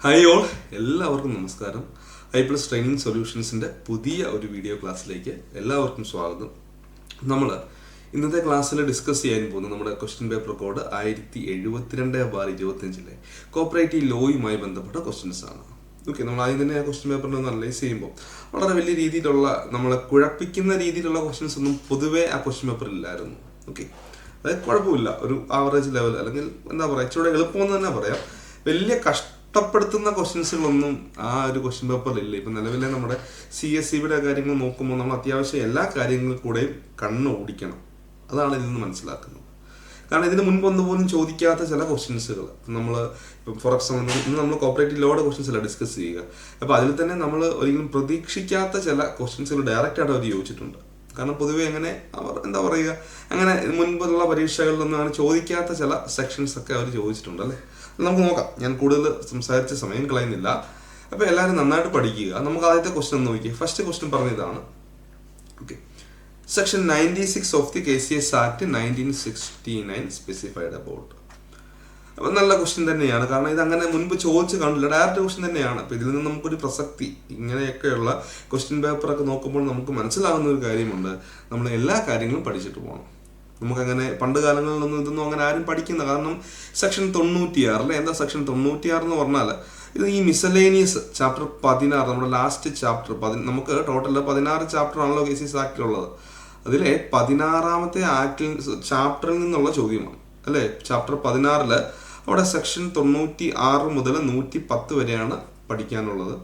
Hi all, എല്ലാവർക്കും നമസ്കാരം. EyePlus training സൊല്യൂഷൻസിൻ്റെ പുതിയ ഒരു വീഡിയോ ക്ലാസ്സിലേക്ക് എല്ലാവർക്കും സ്വാഗതം. നമ്മൾ ഇന്നത്തെ ക്ലാസ്സിൽ ഡിസ്കസ് ചെയ്യാൻ പോകുന്നത് നമ്മുടെ ക്വസ്റ്റ്യൻ പേപ്പർ കോഡ് 1072/25 കോപ്പറേറ്റീവ് ലോയുമായി ബന്ധപ്പെട്ട ക്വസ്റ്റ്യൻസ് ആണ്. ഓക്കെ, നമ്മൾ ആദ്യം തന്നെ ആ ക്വസ്റ്റ്യൻ പേപ്പറിനെ ഒന്ന് അനലൈസ് ചെയ്യുമ്പോൾ വളരെ വലിയ രീതിയിലുള്ള നമ്മളെ കുഴപ്പിക്കുന്ന രീതിയിലുള്ള ക്വസ്റ്റ്യൻസ് ഒന്നും പൊതുവേ ആ ക്വസ്റ്റ്യൻ പേപ്പറിൽ ഇല്ലായിരുന്നു. ഓക്കെ, അതായത് കുഴപ്പമില്ല, ഒരു ആവറേജ് ലെവൽ, അല്ലെങ്കിൽ എന്താ പറയുക, ഇച്ചിരി എളുപ്പമെന്ന് തന്നെ പറയാം. വലിയ കഷ്ടപ്പെടുത്തുന്ന ക്വസ്റ്റ്യൻസുകളൊന്നും ആ ഒരു ക്വസ്റ്റ്യൻ പേപ്പറിലില്ല. ഇപ്പം നിലവിലെ നമ്മുടെ CSCയുടെ കാര്യങ്ങൾ നോക്കുമ്പോൾ നമ്മൾ അത്യാവശ്യം എല്ലാ കാര്യങ്ങളിൽ കൂടെയും കണ്ണ് ഓടിക്കണം. അതാണ് ഇതിൽ നിന്ന് മനസ്സിലാക്കുന്നത്. കാരണം ഇതിന് മുൻപൊന്നും പോലും ചോദിക്കാത്ത ചില ക്വസ്റ്റ്യൻസുകൾ നമ്മൾ ഇപ്പം ഫോർ എക്സാമ്പിൾ ഇന്ന് നമ്മൾ കോപ്പറേറ്റീവ് ലോയുടെ ക്വസ്റ്റ്യൻസ് അല്ല ഡിസ്കസ് ചെയ്യുക. അപ്പോൾ അതിൽ തന്നെ നമ്മൾ ഒരിക്കലും പ്രതീക്ഷിക്കാത്ത ചില ക്വസ്റ്റ്യൻസുകൾ ഡയറക്റ്റായിട്ട് അവർ ചോദിച്ചിട്ടുണ്ട്. കാരണം പൊതുവെ അങ്ങനെ അവർ എന്താ പറയുക, അങ്ങനെ മുൻപുള്ള പരീക്ഷകളിലൊന്നും അങ്ങനെ ചോദിക്കാത്ത ചില സെക്ഷൻസ് ഒക്കെ അവർ ചോദിച്ചിട്ടുണ്ട് അല്ലേ. നമുക്ക് നോക്കാം, ഞാൻ കൂടുതൽ സംസാരിച്ച സമയം കളയുന്നില്ല. അപ്പോൾ എല്ലാവരും നന്നായിട്ട് പഠിക്കുക. നമുക്ക് ആദ്യത്തെ ക്വസ്റ്റ്യൻ ഒന്ന് നോക്കിയേ. ഫസ്റ്റ് ക്വസ്റ്റ്യൻ പറഞ്ഞതാണ്, okay, section 96 of the KCS act 1969 specified about. അപ്പം നല്ല ക്വസ്റ്റ്യൻ തന്നെയാണ്. കാരണം ഇത് അങ്ങനെ മുൻപ് ചോദിച്ച് കാണില്ല, ഡയറക്റ്റ് ക്വസ്റ്റ്യൻ തന്നെയാണ്. അപ്പോൾ ഇതിൽ നിന്ന് നമുക്കൊരു പ്രസക്തി, ഇങ്ങനെയൊക്കെയുള്ള ക്വസ്റ്റ്യൻ പേപ്പറൊക്കെ നോക്കുമ്പോൾ നമുക്ക് മനസ്സിലാകുന്ന ഒരു കാര്യമുണ്ട്, നമ്മൾ എല്ലാ കാര്യങ്ങളും പഠിച്ചിട്ട് പോകണം. നമുക്കങ്ങനെ പണ്ട് കാലങ്ങളിലൊന്നും ഇതൊന്നും അങ്ങനെ ആരും പഠിക്കുന്ന, കാരണം സെക്ഷൻ 96 അല്ലേ. എന്താ സെക്ഷൻ 96 എന്ന് പറഞ്ഞാൽ ഇത് ഈ മിസലേനിയസ് ചാപ്റ്റർ 16, നമ്മുടെ ലാസ്റ്റ് ചാപ്റ്റർ, നമുക്ക് ടോട്ടൽ 16 ചാപ്റ്റർ ആണല്ലോ KCS ആക്ടിലുള്ളത്. അതിലെ 16ാമത്തെ ചാപ്റ്ററിൽ നിന്നുള്ള ചോദ്യമാണ് അല്ലേ. ചാപ്റ്റർ 16 അവിടെ സെക്ഷൻ 96 മുതൽ 110 വരെയാണ് പഠിക്കാനുള്ളത്.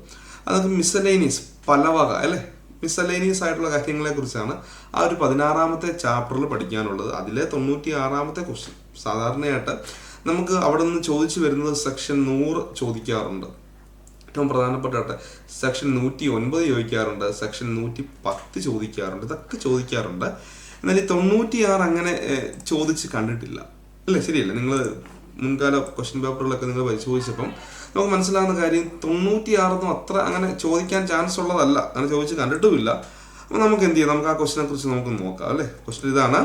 അതൊക്കെ മിസലേനിയസ്, പലവക അല്ലേ, മിസലേനിയസ് ആയിട്ടുള്ള കാര്യങ്ങളെ കുറിച്ചാണ് ആ ഒരു 16ാമത്തെ ചാപ്റ്ററിൽ പഠിക്കാനുള്ളത്. അതിലെ 96ാമത്തെ ക്വസ്റ്റ്യൻ സാധാരണയായിട്ട് നമുക്ക് അവിടെ നിന്ന് ചോദിച്ചു വരുന്നത് സെക്ഷൻ 100 ചോദിക്കാറുണ്ട്. ഏറ്റവും പ്രധാനപ്പെട്ട സെക്ഷൻ 109 ചോദിക്കാറുണ്ട്, സെക്ഷൻ 110 ചോദിക്കാറുണ്ട്, ഇതൊക്കെ ചോദിക്കാറുണ്ട്. എന്നാൽ ഈ 96 അങ്ങനെ ചോദിച്ച് കണ്ടിട്ടില്ല അല്ലേ. ശരിയല്ല, നിങ്ങൾ മുൻകാല ക്വസ്റ്റ്യൻ പേപ്പറുകളൊക്കെ നിങ്ങൾ പരിശോധിച്ചപ്പം നമുക്ക് മനസ്സിലാകുന്ന കാര്യം 96 അത്ര അങ്ങനെ ചോദിക്കാൻ ചാൻസ് ഉള്ളതല്ല, അങ്ങനെ ചോദിച്ച് കണ്ടിട്ടുമില്ല. അപ്പോൾ നമുക്ക് എന്ത് ചെയ്യാം, നമുക്ക് ആ ക്വസ്റ്റിനെ കുറിച്ച് നമുക്ക് നോക്കാം അല്ലേ. ക്വസ്റ്റ്യൻ ഇതാണ്,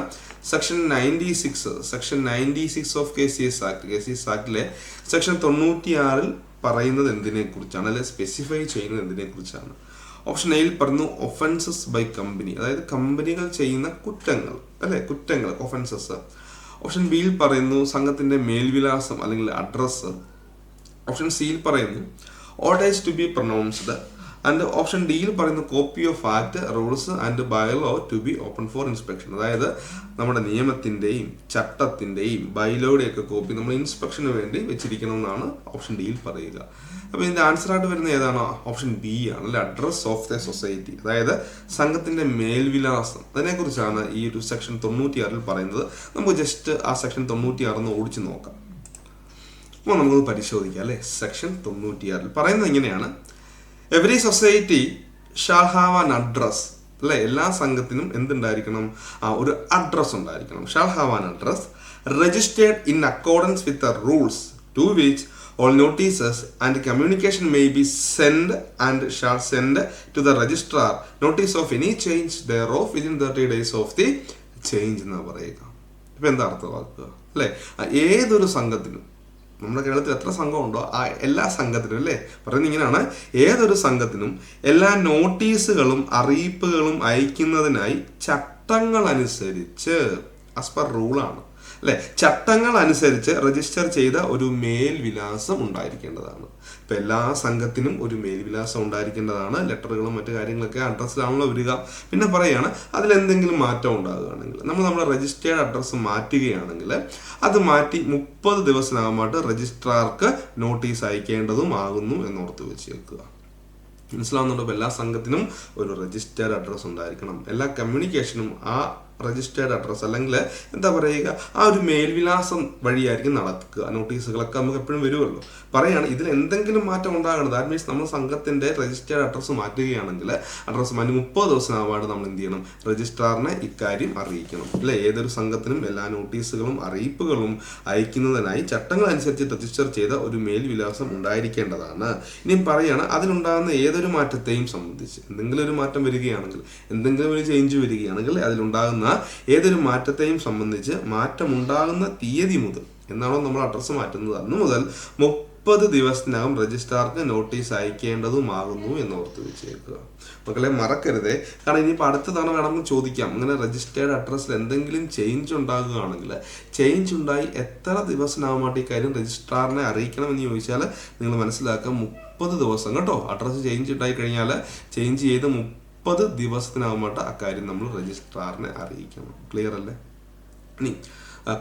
സെക്ഷൻ 96 ഓഫ് KCS ആക്ടിലെ സെക്ഷൻ 96 പറയുന്നത് എന്തിനെ കുറിച്ചാണ്, അല്ലെ സ്പെസിഫൈ ചെയ്യുന്നത് എന്തിനെ കുറിച്ചാണ്. ഓപ്ഷൻ എയിൽ പറഞ്ഞു ഒഫൻസസ് ബൈ കമ്പനി, അതായത് കമ്പനികൾ ചെയ്യുന്ന കുറ്റങ്ങൾ അല്ലെ, കുറ്റങ്ങൾ ഒഫൻസസ്. ഓപ്ഷൻ ബിയിൽ പറയുന്നു സംഘത്തിന്റെ മേൽവിലാസം അല്ലെങ്കിൽ അഡ്രസ്സ്. ഓപ്ഷൻ സിയിൽ പറയുന്നു orders to be pronounced. And option ഡിയിൽ പറയുന്നു copy of act, rules and bylaw to be open for inspection. അതായത് നമ്മുടെ നിയമത്തിന്റെയും ചട്ടത്തിന്റെയും ബൈലോയുടെയൊക്കെ കോപ്പി നമ്മൾ ഇൻസ്പെക്ഷന് വേണ്ടി വെച്ചിരിക്കണം എന്നാണ് ഓപ്ഷൻ ഡിയിൽ പറയുക. അപ്പോൾ ഇതിന്റെ ആൻസർ ആയിട്ട് വരുന്ന ഏതാണോ, ഓപ്ഷൻ ബി ആണ് അല്ലെ, അഡ്രസ് ഓഫ് ദ സൊസൈറ്റി, അതായത് സംഘത്തിന്റെ മേൽവിലാസം. അതിനെക്കുറിച്ചാണ് ഈ ഒരു സെക്ഷൻ 96 പറയുന്നത്. നമുക്ക് ജസ്റ്റ് ആ സെക്ഷൻ 96 ഓടിച്ചു നോക്കാം. അപ്പോൾ നമുക്കത് പരിശോധിക്കാം അല്ലെ. സെക്ഷൻ 96 പറയുന്നത് ഇങ്ങനെയാണ്, every society shall have an address അല്ലെ. എല്ലാ സംഘത്തിനും എന്തുണ്ടായിരിക്കണം, ഒരു അഡ്രസ് ഉണ്ടായിരിക്കണം. Shall have an address registered in accordance with the rules to which all notices and communication may be sent and shall send to the registrar notice of any change thereof within 30 days of the change എന്ന് പറയുക. ഇപ്പം എന്താ അർത്ഥമാക്കുക അല്ലേ. ഏതൊരു സംഘത്തിനും, നമ്മുടെ കേരളത്തിൽ എത്ര സംഘമുണ്ടോ ആ എല്ലാ സംഘത്തിനും അല്ലേ പറയുന്നത് ഇങ്ങനെയാണ്, ഏതൊരു സംഘത്തിനും എല്ലാ നോട്ടീസുകളും അറിയിപ്പുകളും അയക്കുന്നതിനായി ചട്ടങ്ങൾ അനുസരിച്ച്, ആസ് പെർ റൂളാണ് അല്ലെ, ചട്ടങ്ങൾ അനുസരിച്ച് രജിസ്റ്റർ ചെയ്ത ഒരു മേൽവിലാസം ഉണ്ടായിരിക്കേണ്ടതാണ്. ഇപ്പം എല്ലാ സംഘത്തിനും ഒരു മേൽവിലാസം ഉണ്ടായിരിക്കേണ്ടതാണ്. ലെറ്ററുകളും മറ്റു കാര്യങ്ങളൊക്കെ അഡ്രസ്സിലാണല്ലോ വരിക. പിന്നെ പറയുകയാണ്, അതിലെന്തെങ്കിലും മാറ്റം ഉണ്ടാകുകയാണെങ്കിൽ, നമ്മുടെ രജിസ്റ്റേർഡ് അഡ്രസ്സ് മാറ്റുകയാണെങ്കിൽ അത് മാറ്റി 30 ദിവസത്തിനകമായിട്ട് രജിസ്ട്രാർക്ക് നോട്ടീസ് അയക്കേണ്ടതുമാകുന്നു എന്നോർത്ത് വെച്ചേക്കുക. മനസ്സിലാവുന്നുണ്ടോ. എല്ലാ സംഘത്തിനും ഒരു രജിസ്റ്റേർഡ് അഡ്രസ്സ് ഉണ്ടായിരിക്കണം. എല്ലാ കമ്മ്യൂണിക്കേഷനും ആ രജിസ്റ്റേർഡ് അഡ്രസ്സ് അല്ലെങ്കിൽ എന്താ പറയുക, ആ ഒരു മേൽവിലാസം വഴിയായിരിക്കും നടക്കുക. നോട്ടീസുകളൊക്കെ നമുക്ക് എപ്പോഴും വരുമല്ലോ. പറയുകയാണ് ഇതിൽ എന്തെങ്കിലും മാറ്റം ഉണ്ടാകണം. ദാറ്റ് മീൻസ് നമ്മൾ സംഘത്തിന്റെ രജിസ്റ്റേർഡ് അഡ്രസ്സ് മാറ്റുകയാണെങ്കിൽ അഡ്രസ്സ് മാറ്റി 30 ദിവസമായിട്ട് നമ്മൾ എന്ത് ചെയ്യണം, രജിസ്ട്രാറിനെ ഇക്കാര്യം അറിയിക്കണം അല്ലെ. ഏതൊരു സംഘത്തിനും എല്ലാ നോട്ടീസുകളും അറിയിപ്പുകളും അയക്കുന്നതിനായി ചട്ടങ്ങൾ അനുസരിച്ച് രജിസ്റ്റർ ചെയ്ത ഒരു മേൽവിലാസം ഉണ്ടായിരിക്കേണ്ടതാണ്. ഇനിയും പറയുകയാണ്, അതിലുണ്ടാകുന്ന ഏതൊരു മാറ്റത്തെയും സംബന്ധിച്ച് എന്തെങ്കിലും ഒരു മാറ്റം വരികയാണെങ്കിൽ, എന്തെങ്കിലും ഒരു ചേഞ്ച് വരികയാണെങ്കിൽ അതിലുണ്ടാകുന്ന ഏതൊരു മാറ്റത്തെയും സംബന്ധിച്ച് മാറ്റമുണ്ടാകുന്ന തീയതി മുതൽ, എന്നാണോ നമ്മൾ അഡ്രസ്സ് മാറ്റുന്നത് അന്ന് മുതൽ 30 ദിവസത്തിനകം രജിസ്ട്രാർക്ക് നോട്ടീസ് അയക്കേണ്ടതുമാകുന്നു എന്ന് ഓർത്ത് വെച്ചേക്കുക. മക്കളെ മറക്കരുതേ, കാരണം ഇനിയിപ്പോൾ അടുത്ത തവണ വേണമെങ്കിൽ ചോദിക്കാം, അങ്ങനെ രജിസ്റ്റേർഡ് അഡ്രസ്സിൽ എന്തെങ്കിലും ചേഞ്ച് ഉണ്ടാകുകയാണെങ്കിൽ ചേഞ്ച് ഉണ്ടായി എത്ര ദിവസത്തിനകമായിട്ട് ഈ കാര്യം രജിസ്ട്രാറിനെ അറിയിക്കണമെന്ന് ചോദിച്ചാൽ നിങ്ങൾ മനസ്സിലാക്കുക 30 ദിവസം കേട്ടോ. അഡ്രസ്സ് ചേഞ്ച് ഉണ്ടായി കഴിഞ്ഞാൽ ചേഞ്ച് ചെയ്ത് 30 ദിവസത്തിനകമായിട്ട് ആ കാര്യം നമ്മൾ രജിസ്ട്രാറിനെ അറിയിക്കണം. ക്ലിയർ അല്ലേ? ഇനി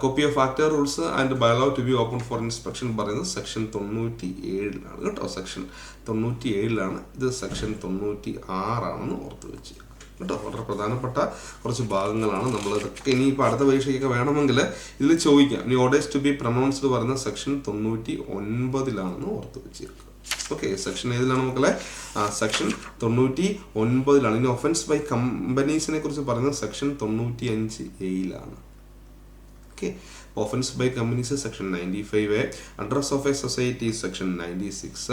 copy of factor rules and bylaw to be open for inspection പറയുന്നത് സെക്ഷൻ 97 കേട്ടോ. സെക്ഷൻ 97 ഇത് സെക്ഷൻ 96 ഓർത്ത് വെച്ച് കേട്ടോ. വളരെ പ്രധാനപ്പെട്ട കുറച്ച് ഭാഗങ്ങളാണ്. നമ്മൾ ഇതൊക്കെ ഇനിയിപ്പോൾ അടുത്ത പരീക്ഷയ്ക്കൊക്കെ വേണമെങ്കിൽ ഇതിൽ ചോദിക്കാം. ഇനി ഓർഡേഴ്സ് ടു ബി പ്രൊനൗൺസ്ഡ് പറയുന്ന സെക്ഷൻ 99 ഓർത്ത് വെച്ചേക്കുക. ഓക്കെ, സെക്ഷൻ ഏതിലാണ് മക്കളെ? സെക്ഷൻ 99. ഇനി ഒഫൻസ് ബൈ കമ്പനീസിനെ കുറിച്ച് പറയുന്നത് section 95A. Okay, offense by companies section 95A, address of a society section 96,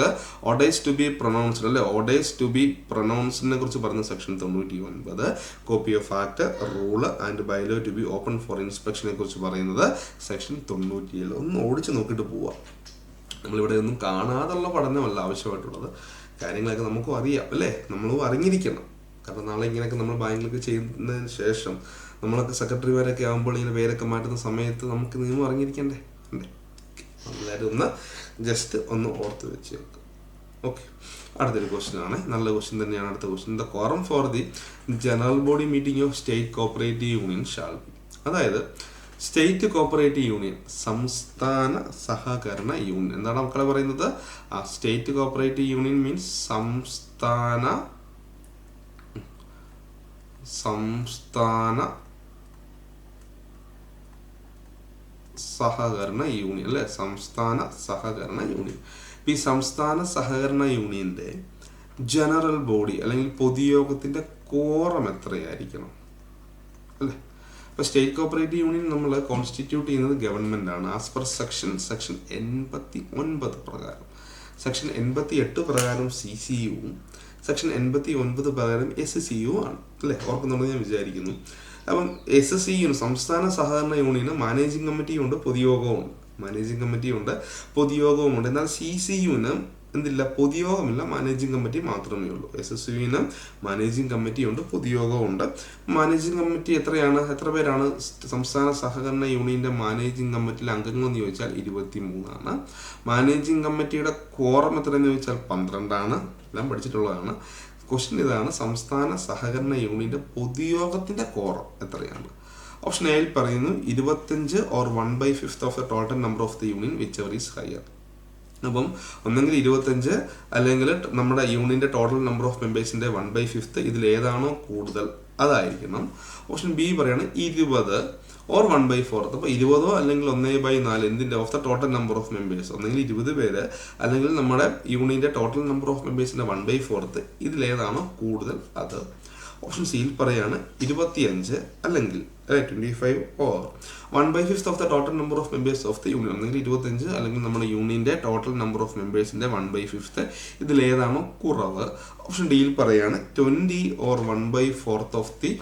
orders to be pronounced അല്ലെ, orders to be pronounced നെ കുറിച്ച് പറഞ്ഞ section 99, copy of act, rule and bylaw to be open for inspection നെ കുറിച്ച് പറയുന്നത് section 97. ഒന്ന് ഓടിച്ച് നോക്കിയിട്ട് പോവാം. നമ്മളിവിടെ ഒന്നും കാണാതുള്ള പഠനമല്ല ആവശ്യമായിട്ടുള്ളത്, കാര്യങ്ങളൊക്കെ നമുക്കും അറിയാം അല്ലേ, നമ്മളും അറിഞ്ഞിരിക്കണം. കാരണം നാളെ ഇങ്ങനെയൊക്കെ നമ്മൾ ബാങ്കിലൊക്കെ ചെയ്യുന്നതിന് ശേഷം നമ്മളൊക്കെ സെക്രട്ടറിമാരൊക്കെ ആകുമ്പോൾ ഇങ്ങനെ പേരൊക്കെ മാറ്റുന്ന സമയത്ത് നമുക്ക് നിയമം അറിഞ്ഞിരിക്കണ്ടേ അല്ലേ? എല്ലാവരും ഒന്ന് ജസ്റ്റ് ഒന്ന് ഓർത്ത് വെച്ച് വെക്കുക. ഓക്കെ, അടുത്തൊരു ക്വസ്റ്റ്യൻ ആണ്, നല്ല ക്വസ്റ്റ്യൻ തന്നെയാണ് അടുത്ത question. The quorum for the general body meeting of state cooperative union shall be. അതായത് സ്റ്റേറ്റ് കോപ്പറേറ്റീവ് യൂണിയൻ, സംസ്ഥാന സഹകരണ യൂണിയൻ. എന്താണ് മക്കളെ പറയുന്നത്? സ്റ്റേറ്റ് കോപ്പറേറ്റീവ് യൂണിയൻ മീൻസ് സംസ്ഥാന സഹകരണ യൂണിയൻ അല്ലെ, സംസ്ഥാന സഹകരണ യൂണിയൻ. ഈ സംസ്ഥാന സഹകരണ യൂണിയന്റെ ജനറൽ ബോഡി അല്ലെങ്കിൽ പൊതുയോഗത്തിന്റെ കോറം എത്രയായിരിക്കണം അല്ലെ? അപ്പൊ സ്റ്റേറ്റ് കോപ്പറേറ്റീവ് യൂണിയൻ നമ്മൾ കോൺസ്റ്റിറ്റ്യൂട്ട് ചെയ്യുന്നത് ഗവൺമെന്റ് ആണ്. ആസ് പെർ സെക്ഷൻ 89 പ്രകാരം, സെക്ഷൻ 88 പ്രകാരം CCUവും സെക്ഷൻ 89 പ്രകാരം SCU ആണ് അല്ലേ? ഓർക്കുന്നുണ്ടെന്ന് ഞാൻ വിചാരിക്കുന്നു. അപ്പം SCU സംസ്ഥാന സഹകരണ യൂണിയന് മാനേജിംഗ് കമ്മിറ്റിയും ഉണ്ട്, പൊതുയോഗവും ഉണ്ട്. മാനേജിംഗ് കമ്മിറ്റിയും ഉണ്ട്, പൊതുയോഗവും ഉണ്ട്. എന്നാൽ CCUവിന് എന്തില്ല? പൊതുയോഗമില്ല, മാനേജിംഗ് കമ്മിറ്റി മാത്രമേ ഉള്ളൂ. SSUവിന് മാനേജിംഗ് കമ്മിറ്റി ഉണ്ട്, പൊതുയോഗവും ഉണ്ട്. മാനേജിംഗ് കമ്മിറ്റി എത്ര പേരാണ് സംസ്ഥാന സഹകരണ യൂണിയന്റെ മാനേജിംഗ് കമ്മിറ്റിയിലെ അംഗങ്ങൾ എന്ന് ചോദിച്ചാൽ 23 ആണ്. മാനേജിംഗ് കമ്മിറ്റിയുടെ കോറം എത്രയെന്ന് ചോദിച്ചാൽ 12 എല്ലാം പഠിച്ചിട്ടുള്ളതാണ്. ക്വസ്റ്റ്യൻ ഇതാണ്, സംസ്ഥാന സഹകരണ യൂണിയന്റെ പൊതുയോഗത്തിന്റെ കോറം എത്രയാണ്? ഓപ്ഷൻ എയിൽ പറയുന്നു 25 or 1/5 of the total number of the union which ever is higher. അപ്പം ഒന്നെങ്കിൽ 25 അല്ലെങ്കിൽ നമ്മുടെ യൂണിയന്റെ ടോട്ടൽ നമ്പർ ഓഫ് മെമ്പേഴ്സിന്റെ 1/5 ഇതിൽ ഏതാണോ കൂടുതൽ അതായിരിക്കണം. ഓപ്ഷൻ ബി പറയാണ് 20 or 1/4. അപ്പോൾ 20 അല്ലെങ്കിൽ 1/4 എന്തിന്റെ of the total number of members, ഒന്നെങ്കിൽ 20 പേര് അല്ലെങ്കിൽ നമ്മുടെ യൂണിയന്റെ ടോട്ടൽ നമ്പർ ഓഫ് മെമ്പേഴ്സിന്റെ 1/4 ഇതിലേതാണോ കൂടുതൽ അത്. ഓപ്ഷൻ സിയിൽ പറയാണ് 25 അല്ലെങ്കിൽ 25 or 1/5 of the total number of members of the union, ഒന്നെങ്കിൽ 25 അല്ലെങ്കിൽ നമ്മുടെ യൂണിയന്റെ ടോട്ടൽ നമ്പർ ഓഫ് മെമ്പേഴ്സിന്റെ 1/5 ഇതിലേതാണോ കുറവ്. ഓപ്ഷൻ ഡിയിൽ പറയാണ് 20 or 1/4 of the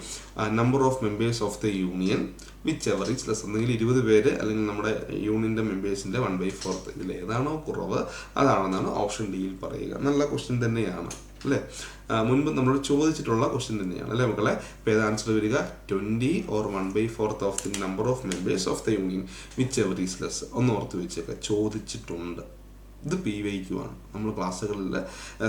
number of members of the union which ever is less, ഒന്നെങ്കിൽ 20 പേര് അല്ലെങ്കിൽ നമ്മുടെ യൂണിയന്റെ മെമ്പേഴ്സിന്റെ 1/4 ഇതിലേതാണോ കുറവ് അതാണെന്നാണ് ഓപ്ഷൻ ഡിയിൽ പറയുക. നല്ല ക്വസ്റ്റ്യൻ തന്നെയാണ് അല്ലേ? മുൻപ് നമ്മൾ ചോദിച്ചിട്ടുള്ള ക്വസ്റ്റ്യൻ തന്നെയാണ് അല്ലേ മക്കളെ? ഇപ്പോൾ ഏത് ആൻസർ വരിക? 20 or 1/4 of the number of members of the union which ever is less. ഒന്ന് ഓർത്ത് വെച്ചേക്കുക, ചോദിച്ചിട്ടുണ്ട്. ഇത് PYQ ആണ്. നമ്മൾ ക്ലാസ്സുകളിൽ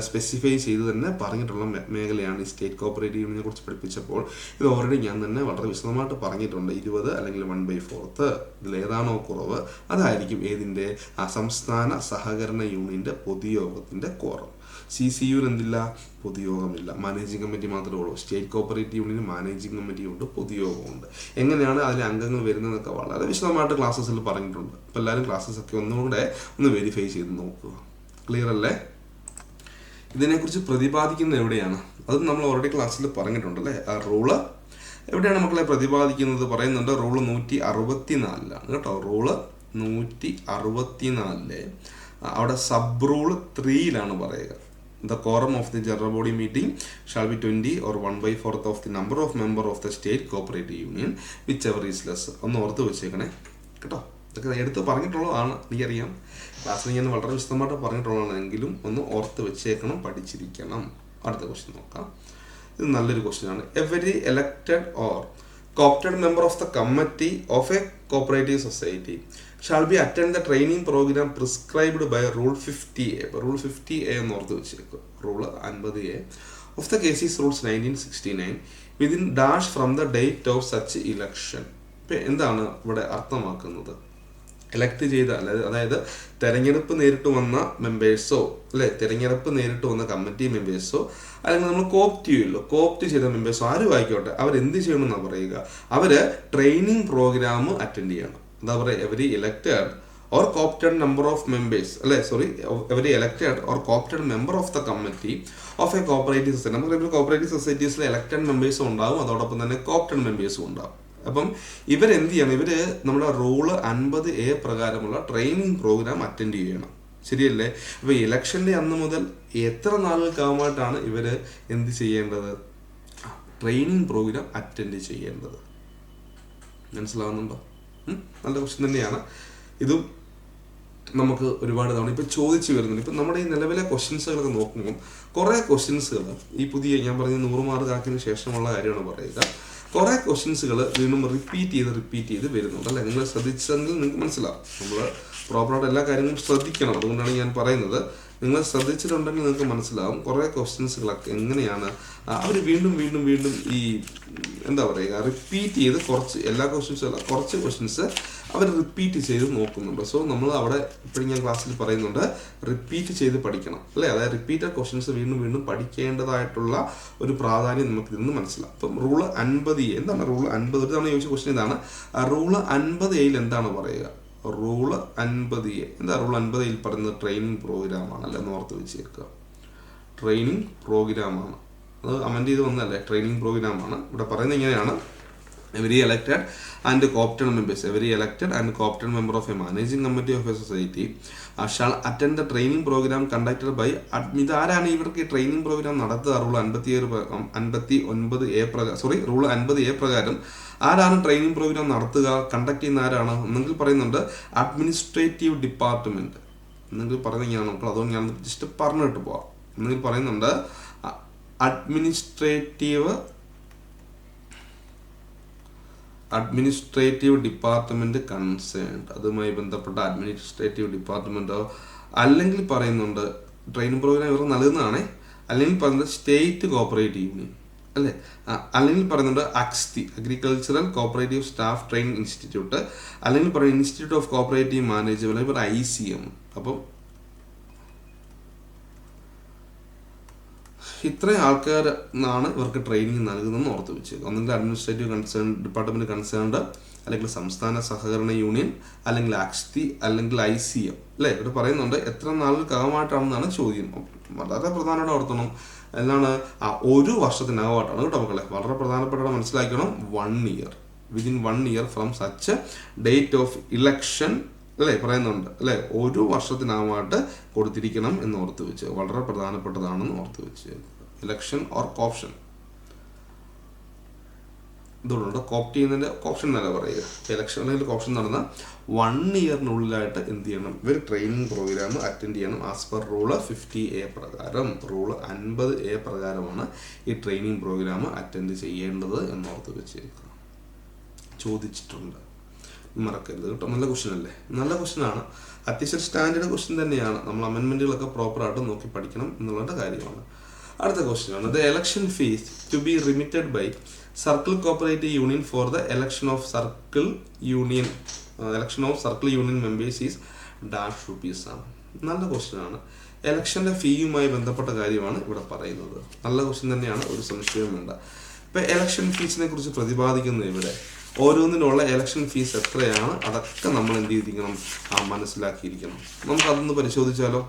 സ്പെസിഫൈ ചെയ്ത് തന്നെ പറഞ്ഞിട്ടുള്ള മേഖലയാണ് ഈ സ്റ്റേറ്റ് കോപ്പറേറ്റീവ് യൂണിയനെ കുറിച്ച് പഠിപ്പിച്ചപ്പോൾ. ഇത് ഓൾറെഡി ഞാൻ തന്നെ വളരെ വിശദമായിട്ട് പറഞ്ഞിട്ടുണ്ട്. 20 അല്ലെങ്കിൽ 1/4 ഇതിലേതാണോ കുറവ് അതായിരിക്കും ഏതിൻ്റെ? സംസ്ഥാന സഹകരണ യൂണിയന്റെ പൊതുയോഗത്തിന്റെ കോറം. CCUവിന് എന്തില്ല? പൊതുയോഗമില്ല, മാനേജിംഗ് കമ്മിറ്റി മാത്രമേ ഉള്ളൂ. സ്റ്റേറ്റ് കോപ്പറേറ്റീവ് യൂണിയന് മാനേജിംഗ് കമ്മിറ്റിയുണ്ട്, പൊതുയോഗമുണ്ട്. എങ്ങനെയാണ് അതിലെ അംഗങ്ങൾ വരുന്നതെന്നൊക്കെ വളരെ വിശദമായിട്ട് ക്ലാസ്സസിൽ പറഞ്ഞിട്ടുണ്ട്. അപ്പോൾ എല്ലാവരും ക്ലാസ്സസൊക്കെ ഒന്നുകൂടെ ഒന്ന് വെരിഫൈ ചെയ്ത് നോക്കുക. ക്ലിയർ അല്ലേ? ഇതിനെക്കുറിച്ച് പ്രതിപാദിക്കുന്നത് എവിടെയാണ്? അതും നമ്മൾ ഓൾറെഡി ക്ലാസ്സിൽ പറഞ്ഞിട്ടുണ്ടല്ലേ. ആ റൂള് എവിടെയാണ് മക്കളെ പ്രതിപാദിക്കുന്നത്? പറയുന്നുണ്ട് റൂള് 164 കേട്ടോ. റൂള് 164 അവിടെ സബ് റൂൾ 3 പറയുക. The quorum of the general body meeting shall be 20 or 1/4 of the number of member of the state cooperative union whichever is less. ഒന്ന് ഓർത്ത് വെച്ചേക്കണേ കേട്ടോ. ഇതൊക്കെ എടുത്ത് പറഞ്ഞിട്ടുള്ളതാണ്, എനിക്കറിയാം. ക്ലാസ്സിൽ ഞാൻ വളരെ വിശദമായിട്ട് പറഞ്ഞിട്ടുള്ളതാണെങ്കിലും ഒന്ന് ഓർത്ത് വെച്ചേക്കണം, പഠിച്ചിരിക്കണം. അടുത്ത ക്വസ്റ്റ്യൻ നോക്കാം. ഇത് നല്ലൊരു ക്വസ്റ്റ്യൻ ആണ്. Every elected or co-opted member of the committee of a cooperative society shall be attend the training program prescribed by Rule 50A. Rule 50A എന്ന് ഓർത്ത് വെച്ചേക്കും. Rule 50A of the cases rules 1969 within dash from the date of such election. ഇപ്പം എന്താണ് ഇവിടെ അർത്ഥമാക്കുന്നത്? Elect ചെയ്ത, അതായത് തെരഞ്ഞെടുപ്പ് നേരിട്ട് വന്ന മെമ്പേഴ്സോ അല്ലെ തെരഞ്ഞെടുപ്പ് നേരിട്ട് വന്ന കമ്മിറ്റി മെമ്പേഴ്സോ അല്ലെങ്കിൽ നമ്മൾ കോപ്റ്റ് ചെയ്ത മെമ്പേഴ്സോ ആരും ആയിക്കോട്ടെ, അവരെന്ത് ചെയ്യണമെന്നാണ് പറയുക? അവര് ട്രെയിനിങ് പ്രോഗ്രാം അറ്റൻഡ് ചെയ്യണം. എന്താ പറയുക? Every elected or co-opted number of members every elected or co-opted member of the committee of A cooperative society. നമുക്ക് കോപ്പറേറ്റീവ് സൊസൈറ്റീസിലെ ഇലക്റ്റഡ് മെമ്പേഴ്സും ഉണ്ടാവും, അതോടൊപ്പം തന്നെ കോപ്റ്റഡ് മെമ്പേഴ്സും ഉണ്ടാവും. അപ്പം ഇവരെന്ത് ചെയ്യണം? ഇവര് നമ്മുടെ റൂള് 50A പ്രകാരമുള്ള ട്രെയിനിങ് പ്രോഗ്രാം അറ്റൻഡ് ചെയ്യണം. ശരിയല്ലേ? അപ്പൊ ഇലക്ഷന്റെ അന്ന് മുതൽ എത്ര നാളുകൾക്കാവുമായിട്ടാണ് ഇവര് എന്ത് ചെയ്യേണ്ടത്? ട്രെയിനിങ് പ്രോഗ്രാം അറ്റൻഡ് ചെയ്യേണ്ടത്. മനസ്സിലാവുന്നുണ്ടോ? നല്ല ക്വസ്റ്റ്യൻ തന്നെയാണ്. ഇതും നമുക്ക് ഒരുപാട് തവണ ഇപ്പം ചോദിച്ചു വരുന്നുണ്ട്. ഇപ്പം നമ്മുടെ ഈ നിലവിലെ ക്വസ്റ്റ്യൻസുകളൊക്കെ നോക്കുമ്പോൾ കുറേ ക്വസ്റ്റ്യൻസുകൾ ഈ പുതിയ ഞാൻ പറഞ്ഞ 100 മാർക്ക് ആക്കിയതിന് ശേഷമുള്ള കാര്യമാണ് പറയുക. കുറേ ക്വസ്റ്റ്യൻസുകൾ വീണ്ടും റിപ്പീറ്റ് ചെയ്ത് വരുന്നുണ്ട് അല്ലേ? നിങ്ങൾ ശ്രദ്ധിച്ചെങ്കിൽ നിങ്ങൾക്ക് മനസ്സിലാവും. നമ്മൾ പ്രോപ്പറായിട്ട് എല്ലാ കാര്യങ്ങളും ശ്രദ്ധിക്കണം. അതുകൊണ്ടാണ് ഞാൻ പറയുന്നത്. നിങ്ങൾ ശ്രദ്ധിച്ചിട്ടുണ്ടെങ്കിൽ നിങ്ങൾക്ക് മനസ്സിലാവും കുറേ ക്വസ്റ്റ്യൻസുകളൊക്കെ എങ്ങനെയാണ് അവർ വീണ്ടും ഈ എന്താ പറയുക റിപ്പീറ്റ് ചെയ്ത് എല്ലാ ക്വസ്റ്റ്യൻസും കുറച്ച് ക്വസ്റ്റ്യൻസ് അവർ റിപ്പീറ്റ് ചെയ്ത് നോക്കുന്നുണ്ട്. സോ നമ്മൾ അവിടെ ഇപ്പോഴും ഞാൻ ക്ലാസ്സിൽ പറയുന്നുണ്ട്, റിപ്പീറ്റ് ചെയ്ത് പഠിക്കണം അല്ലേ? അതായത് റിപ്പീറ്റഡ് ക്വസ്റ്റ്യൻസ് വീണ്ടും പഠിക്കേണ്ടതായിട്ടുള്ള ഒരു പ്രാധാന്യം നമുക്ക് ഇതിൽ നിന്ന് മനസ്സിലാവും. അപ്പം റൂള് 50A എന്താണ്? റൂള് 50 ഒരു തവണ ചോദിച്ച ക്വസ്റ്റ്യൻ ഇതാണ്. റൂള് 50A എന്താണ് പറയുക? റൂള് 50A എന്താ? റൂൾ 50A പറയുന്നത് ട്രെയിനിങ് പ്രോഗ്രാമാണ് അല്ലെ? ഓർത്ത് വെച്ചേക്കുക. ട്രെയിനിങ് പ്രോഗ്രാമാണ്. അത് അമെൻഡ് ചെയ്ത് വന്നല്ലേ? ട്രെയിനിങ് പ്രോഗ്രാമാണ്. ഇവിടെ പറയുന്നത് ഇങ്ങനെയാണ്: every elected and co-opted member of a managing committee of a society shall attend the training program conducted by ഇതാരാണ് ഇവർക്ക് ട്രെയിനിങ് പ്രോഗ്രാം നടത്തുക? റൂൾ 50A പ്രകാരം ആരാണ് ട്രെയിനിങ് പ്രോഗ്രാം നടത്തുക? കണ്ടക്ട് ചെയ്യുന്ന ആരാണ്? ഒന്നെങ്കിൽ പറയുന്നുണ്ട് അഡ്മിനിസ്ട്രേറ്റീവ് ഡിപ്പാർട്ട്മെന്റ്, എന്നെങ്കിൽ പറയുന്നത് ഞാൻ നോക്കണം. അതുകൊണ്ട് ഞാൻ ജസ്റ്റ് പറഞ്ഞിട്ട് പോവാം. എന്നെങ്കിൽ പറയുന്നുണ്ട് അഡ്മിനിസ്ട്രേറ്റീവ് ഡിപ്പാർട്ട്മെന്റ് കൺസേൺഡ്, അതുമായി ബന്ധപ്പെട്ട അഡ്മിനിസ്ട്രേറ്റീവ് ഡിപ്പാർട്ട്മെന്റോ, അല്ലെങ്കിൽ പറയുന്നുണ്ട് ട്രെയിനിങ് പ്രോഗ്രാം ഇവർക്ക് നൽകുന്നതാണേ, അല്ലെങ്കിൽ പറയുന്നത് സ്റ്റേറ്റ് കോപ്പറേറ്റീവ് യൂണിയൻ അല്ലേ, അല്ലെങ്കിൽ പറയുന്നുണ്ട് അക്സ്തി agricultural cooperative staff training institute, അല്ലെങ്കിൽ പറയുന്നത് ഇൻസ്റ്റിറ്റ്യൂട്ട് ഓഫ് കോപ്പറേറ്റീവ് മാനേജ്മെന്റ്, ഇവർ ICM. അപ്പം ഇത്രയും ആൾക്കാരാണ് ഇവർക്ക് ട്രെയിനിങ് നൽകുന്നതെന്ന് ഓർത്ത് വെച്ച്. ഒന്നെങ്കിൽ അഡ്മിനിസ്ട്രേറ്റീവ് ഡിപ്പാർട്ട്മെന്റ് കൺസേൺഡ്, അല്ലെങ്കിൽ സംസ്ഥാന സഹകരണ യൂണിയൻ, അല്ലെങ്കിൽ അക്സ്തി, അല്ലെങ്കിൽ ICM അല്ലേ? ഇവിടെ പറയുന്നുണ്ട് എത്ര നാളുകൾക്കാകമായിട്ടാണെന്നാണ് ചോദ്യം. വളരെ പ്രധാനമായിട്ട് ഓർത്തണം. എന്താണ്? ഒരു വർഷത്തിനകമായിട്ടാണ് കേട്ടോ മക്കളെ. വളരെ പ്രധാനപ്പെട്ട മനസ്സിലാക്കണം. 1 year, within 1 year from such date of election അല്ലേ പറയുന്നുണ്ട് അല്ലേ? ഒരു വർഷത്തിനകമായിട്ട് കൊടുത്തിരിക്കണം എന്ന് ഓർത്ത് വെച്ച്. വളരെ പ്രധാനപ്പെട്ടതാണെന്ന് ഓർത്ത് വെച്ച്. ഇലക്ഷൻ ഓർ കോപ്ഷൻ ഇതുകൊണ്ട് കോപ്റ്റ് ചെയ്യുന്നതിൻ്റെ ഓപ്ഷൻ എന്നല്ല പറയുക. ഇലക്ഷൻ അല്ലെങ്കിൽ കോപ്ഷൻ നടന്ന 1 yearനുള്ളിലായിട്ട് എന്ത് ചെയ്യണം? ഇവർ ട്രെയിനിങ് പ്രോഗ്രാം അറ്റൻഡ് ചെയ്യണം. ആസ് പെർ റൂള് 50A പ്രകാരം, റൂള് 50A പ്രകാരമാണ് ഈ ട്രെയിനിങ് പ്രോഗ്രാം അറ്റൻഡ് ചെയ്യേണ്ടത് എന്നോർത്ത് വെച്ചേക്കുക. ചോദിച്ചിട്ടുണ്ട്, മറക്കരുത് കേട്ടോ. നല്ല ക്വസ്റ്റ്യൻ അല്ലേ? നല്ല ക്വസ്റ്റ്യൻ ആണ്. അത്യാവശ്യം സ്റ്റാൻഡേർഡ് ക്വസ്റ്റ്യൻ തന്നെയാണ്. നമ്മൾ അമെൻമെന്റുകളൊക്കെ പ്രോപ്പറായിട്ട് നോക്കി പഠിക്കണം എന്നുള്ള കാര്യമാണ്. അടുത്ത ക്വസ്റ്റ്യൻ ആണ്: the election fees to be remitted by circle cooperative union for the election of circle union members is dash rupees ആണ്. നല്ല ക്വസ്റ്റ്യൻ ആണ്. ഇലക്ഷന്റെ ഫീയുമായി ബന്ധപ്പെട്ട കാര്യമാണ് ഇവിടെ പറയുന്നത്. നല്ല ക്വസ്റ്റ്യൻ തന്നെയാണ്, ഒരു സംശയവും വേണ്ട. ഇപ്പൊ ഇലക്ഷൻ ഫീസിനെ കുറിച്ച് പ്രതിപാദിക്കുന്നത് ഇവിടെ ഓരോന്നിനുള്ള ഇലക്ഷൻ ഫീസ് എത്രയാണ്, അതൊക്കെ നമ്മൾ എന്ത് ചെയ്തിരിക്കണം? മനസ്സിലാക്കിയിരിക്കണം. നമുക്കതൊന്ന് പരിശോധിച്ചാലോ?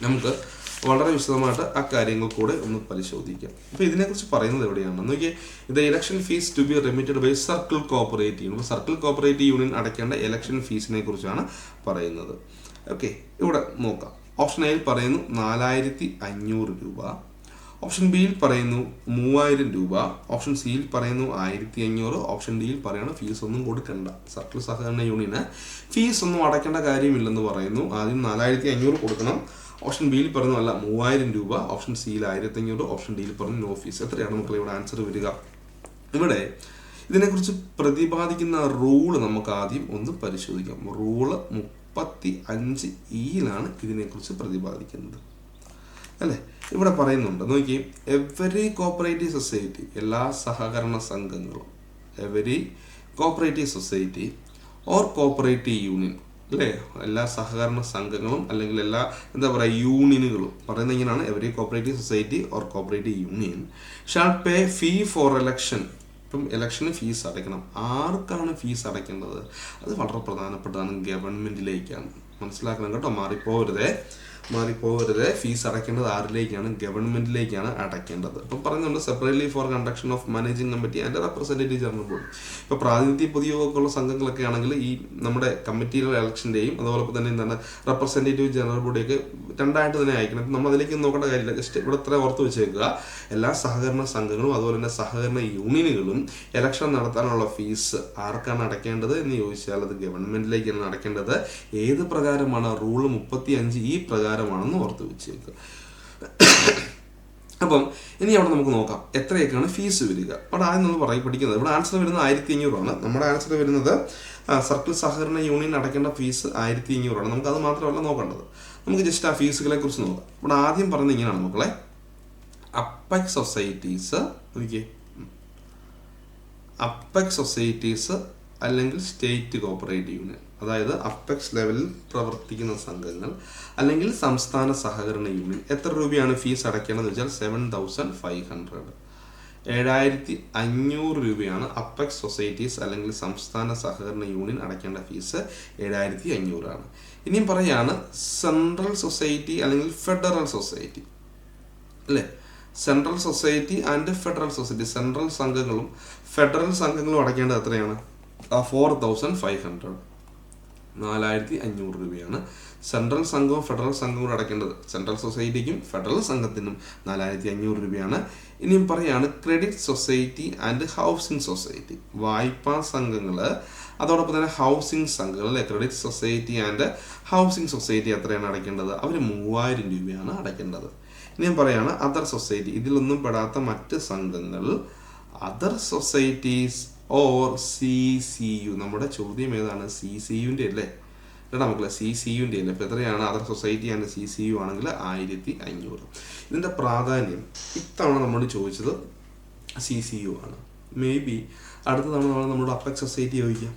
നമുക്ക് വളരെ വിശദമായിട്ട് ആ കാര്യങ്ങൾ കൂടെ ഒന്ന് പരിശോധിക്കാം. അപ്പോൾ ഇതിനെക്കുറിച്ച് പറയുന്നത് എവിടെയാണ് നോക്കിയേ. ഇത് election fees to be remitted by circle cooperative union. Circle cooperative union അടയ്ക്കേണ്ട ഇലക്ഷൻ ഫീസിനെ കുറിച്ചാണ് പറയുന്നത്. ഓക്കെ, ഇവിടെ നോക്കാം. ഓപ്ഷൻ എയിൽ പറയുന്നു 4500 രൂപ. ഓപ്ഷൻ ബിയിൽ പറയുന്നു 3000 രൂപ, ഓപ്ഷൻ സിയിൽ പറയുന്നു 1500, ഓപ്ഷൻ ഡിയിൽ പറയുന്നു ഫീസ് ഒന്നും കൊടുക്കണ്ട. സർക്കിൾ സഹകരണ യൂണിയന് ഫീസ് ഒന്നും അടയ്ക്കേണ്ട കാര്യമില്ലെന്ന് പറയുന്നു. ആദ്യം 4500 കൊടുക്കണം. ഓപ്ഷൻ ബിയിൽ പറയുന്നു അല്ല 3000 രൂപ, ഓപ്ഷൻ സിയിൽ 1500, ഓപ്ഷൻ ഡിയിൽ പറഞ്ഞു നോ ഫീസ്. എത്രയാണ് മക്കളെ ഇവിടെ ആൻസർ വരിക? ഇവിടെ ഇതിനെക്കുറിച്ച് പ്രതിപാദിക്കുന്ന റൂള് നമുക്ക് ആദ്യം ഒന്ന് പരിശോധിക്കാം. റൂള് 35E ഇതിനെക്കുറിച്ച് പ്രതിപാദിക്കുന്നത് അല്ലേ. ഇവിടെ പറയുന്നുണ്ട്, നോക്കി, എവരി കോപ്പറേറ്റീവ് സൊസൈറ്റി, എല്ലാ സഹകരണ സംഘങ്ങളും, every cooperative society or cooperative union അല്ലേ, എല്ലാ സഹകരണ സംഘങ്ങളും അല്ലെങ്കിൽ എല്ലാ എന്താ പറയുക യൂണിയനുകളും പറയുന്നത് ഇങ്ങനെയാണ്, every cooperative society or cooperative union shall pay fee for election. ഇപ്പം ഇലക്ഷന് ഫീസ് അടയ്ക്കണം. ആർക്കാണ് ഫീസ് അടയ്ക്കേണ്ടത്? അത് വളരെ പ്രധാനപ്പെട്ടതാണ്, ഗവൺമെൻറ്റിലേക്കാണ്. മനസ്സിലാക്കണം കേട്ടോ, മാറിപ്പോകരുതേ. ഫീസ് അടയ്ക്കേണ്ടത് ആരിലേക്കാണ്? ഗവൺമെന്റിലേക്കാണ് അടയ്ക്കേണ്ടത്. ഇപ്പം പറയുന്നുണ്ട് separately for conduction of managing committee and representative general body. ഇപ്പോൾ പ്രാതിനിധ്യ പൊതുയോഗമൊക്കെയുള്ള സംഘങ്ങളൊക്കെ ആണെങ്കിൽ ഈ നമ്മുടെ കമ്മിറ്റിയിലെ ഇലക്ഷൻ്റെയും അതുപോലെ തന്നെ എന്താണ് റെപ്രസെന്റേറ്റീവ് ജനറൽ ബോഡിയൊക്കെ രണ്ടായിട്ട് തന്നെ അയക്കണം. ഇപ്പം നമ്മൾ അതിലേക്ക് നോക്കേണ്ട കാര്യമില്ല, ജസ്റ്റ് ഇവിടെ ഇത്ര ഓർത്ത് വെച്ചേക്കുക. എല്ലാ സഹകരണ സംഘങ്ങളും അതുപോലെ തന്നെ സഹകരണ യൂണിയനുകളും ഇലക്ഷൻ നടത്താനുള്ള ഫീസ് ആർക്കാണ് അടയ്ക്കേണ്ടത് എന്ന് ചോദിച്ചാൽ അത് ഗവൺമെന്റിലേക്കാണ് അടയ്ക്കേണ്ടത്. ഏത് പ്രകാരമാണ്? റൂൾ 35E പ്രകാരമാണെന്ന് ഓർത്ത് വെച്ചേക്കുക. അപ്പം ഇനി അവിടെ നമുക്ക് നോക്കാം എത്രയൊക്കെയാണ് ഫീസ് വരിക. അവിടെ ആദ്യം നമ്മൾ പഠിക്കുന്നത് ഇവിടെ ആൻസർ വരുന്നത് 1500 നമ്മുടെ ആൻസർ വരുന്നത് സർക്കിൾ സഹകരണ യൂണിയൻ അടയ്ക്കേണ്ട ഫീസ് 1500. നമുക്കത് മാത്രമല്ല നോക്കേണ്ടത്, നമുക്ക് ജസ്റ്റ് ആ ഫീസുകളെ കുറിച്ച് നോക്കാം. ഇവിടെ ആദ്യം പറയുന്നത് ഇങ്ങനെയാണ് മക്കളെ, അപ്പെക്സ് സൊസൈറ്റീസ് അല്ലെങ്കിൽ സ്റ്റേറ്റ് കോപ്പറേറ്റീവ് യൂണിയൻ, അതായത് അപ്പെക്സ് ലെവലിൽ പ്രവർത്തിക്കുന്ന സംഘങ്ങൾ അല്ലെങ്കിൽ സംസ്ഥാന സഹകരണ യൂണിയൻ എത്ര രൂപയാണ് ഫീസ് അടയ്ക്കേണ്ടതെന്ന് വെച്ചാൽ 7500, 7500 രൂപയാണ് അപ്പെക്സ് സൊസൈറ്റീസ് അല്ലെങ്കിൽ സംസ്ഥാന സഹകരണ യൂണിയൻ അടയ്ക്കേണ്ട ഫീസ് 7500. ഇനിയും പറയാണ് സെൻട്രൽ സൊസൈറ്റി അല്ലെങ്കിൽ ഫെഡറൽ സൊസൈറ്റി അല്ലേ. Central society and federal society, central സംഘങ്ങളും ഫെഡറൽ സംഘങ്ങളും അടയ്ക്കേണ്ടത് എത്രയാണ്? 4500, 4500 രൂപയാണ് സെൻട്രൽ സംഘവും ഫെഡറൽ സംഘവും അടയ്ക്കേണ്ടത്. സെൻട്രൽ സൊസൈറ്റിക്കും ഫെഡറൽ സംഘത്തിനും 4500 രൂപയാണ്. ഇനിയും പറയാണ് credit society and housing society, വായ്പാ സംഘങ്ങൾ അതോടൊപ്പം തന്നെ ഹൗസിംഗ് സംഘങ്ങൾ അല്ലെ. Credit society and housing society എത്രയാണ് അടയ്ക്കേണ്ടത്? അവർ 3000 രൂപയാണ് അടയ്ക്കേണ്ടത്. ഇനിയും പറയാണ് അതർ സൊസൈറ്റി, ഇതിലൊന്നും പെടാത്ത മറ്റ് സംഘങ്ങൾ, അതർ സൊസൈറ്റീസ് ഓർ CCU. നമ്മുടെ ചോദ്യം ഏതാണ്? CCUൻ്റെ അല്ലേ കേട്ടോ മക്കളെ, CCUൻ്റെ അല്ലേ. ഇപ്പം എത്രയാണ്? അതർ സൊസൈറ്റി ആൻഡ് CCU ആണെങ്കിൽ 1500. ഇതിൻ്റെ പ്രാധാന്യം ഇത്തവണ നമ്മൾ ചോദിച്ചത് CCU ആണ്. മേ ബി അടുത്ത തവണ നമ്മുടെ അപ്പെക്സ് സൊസൈറ്റി ചോദിക്കാം,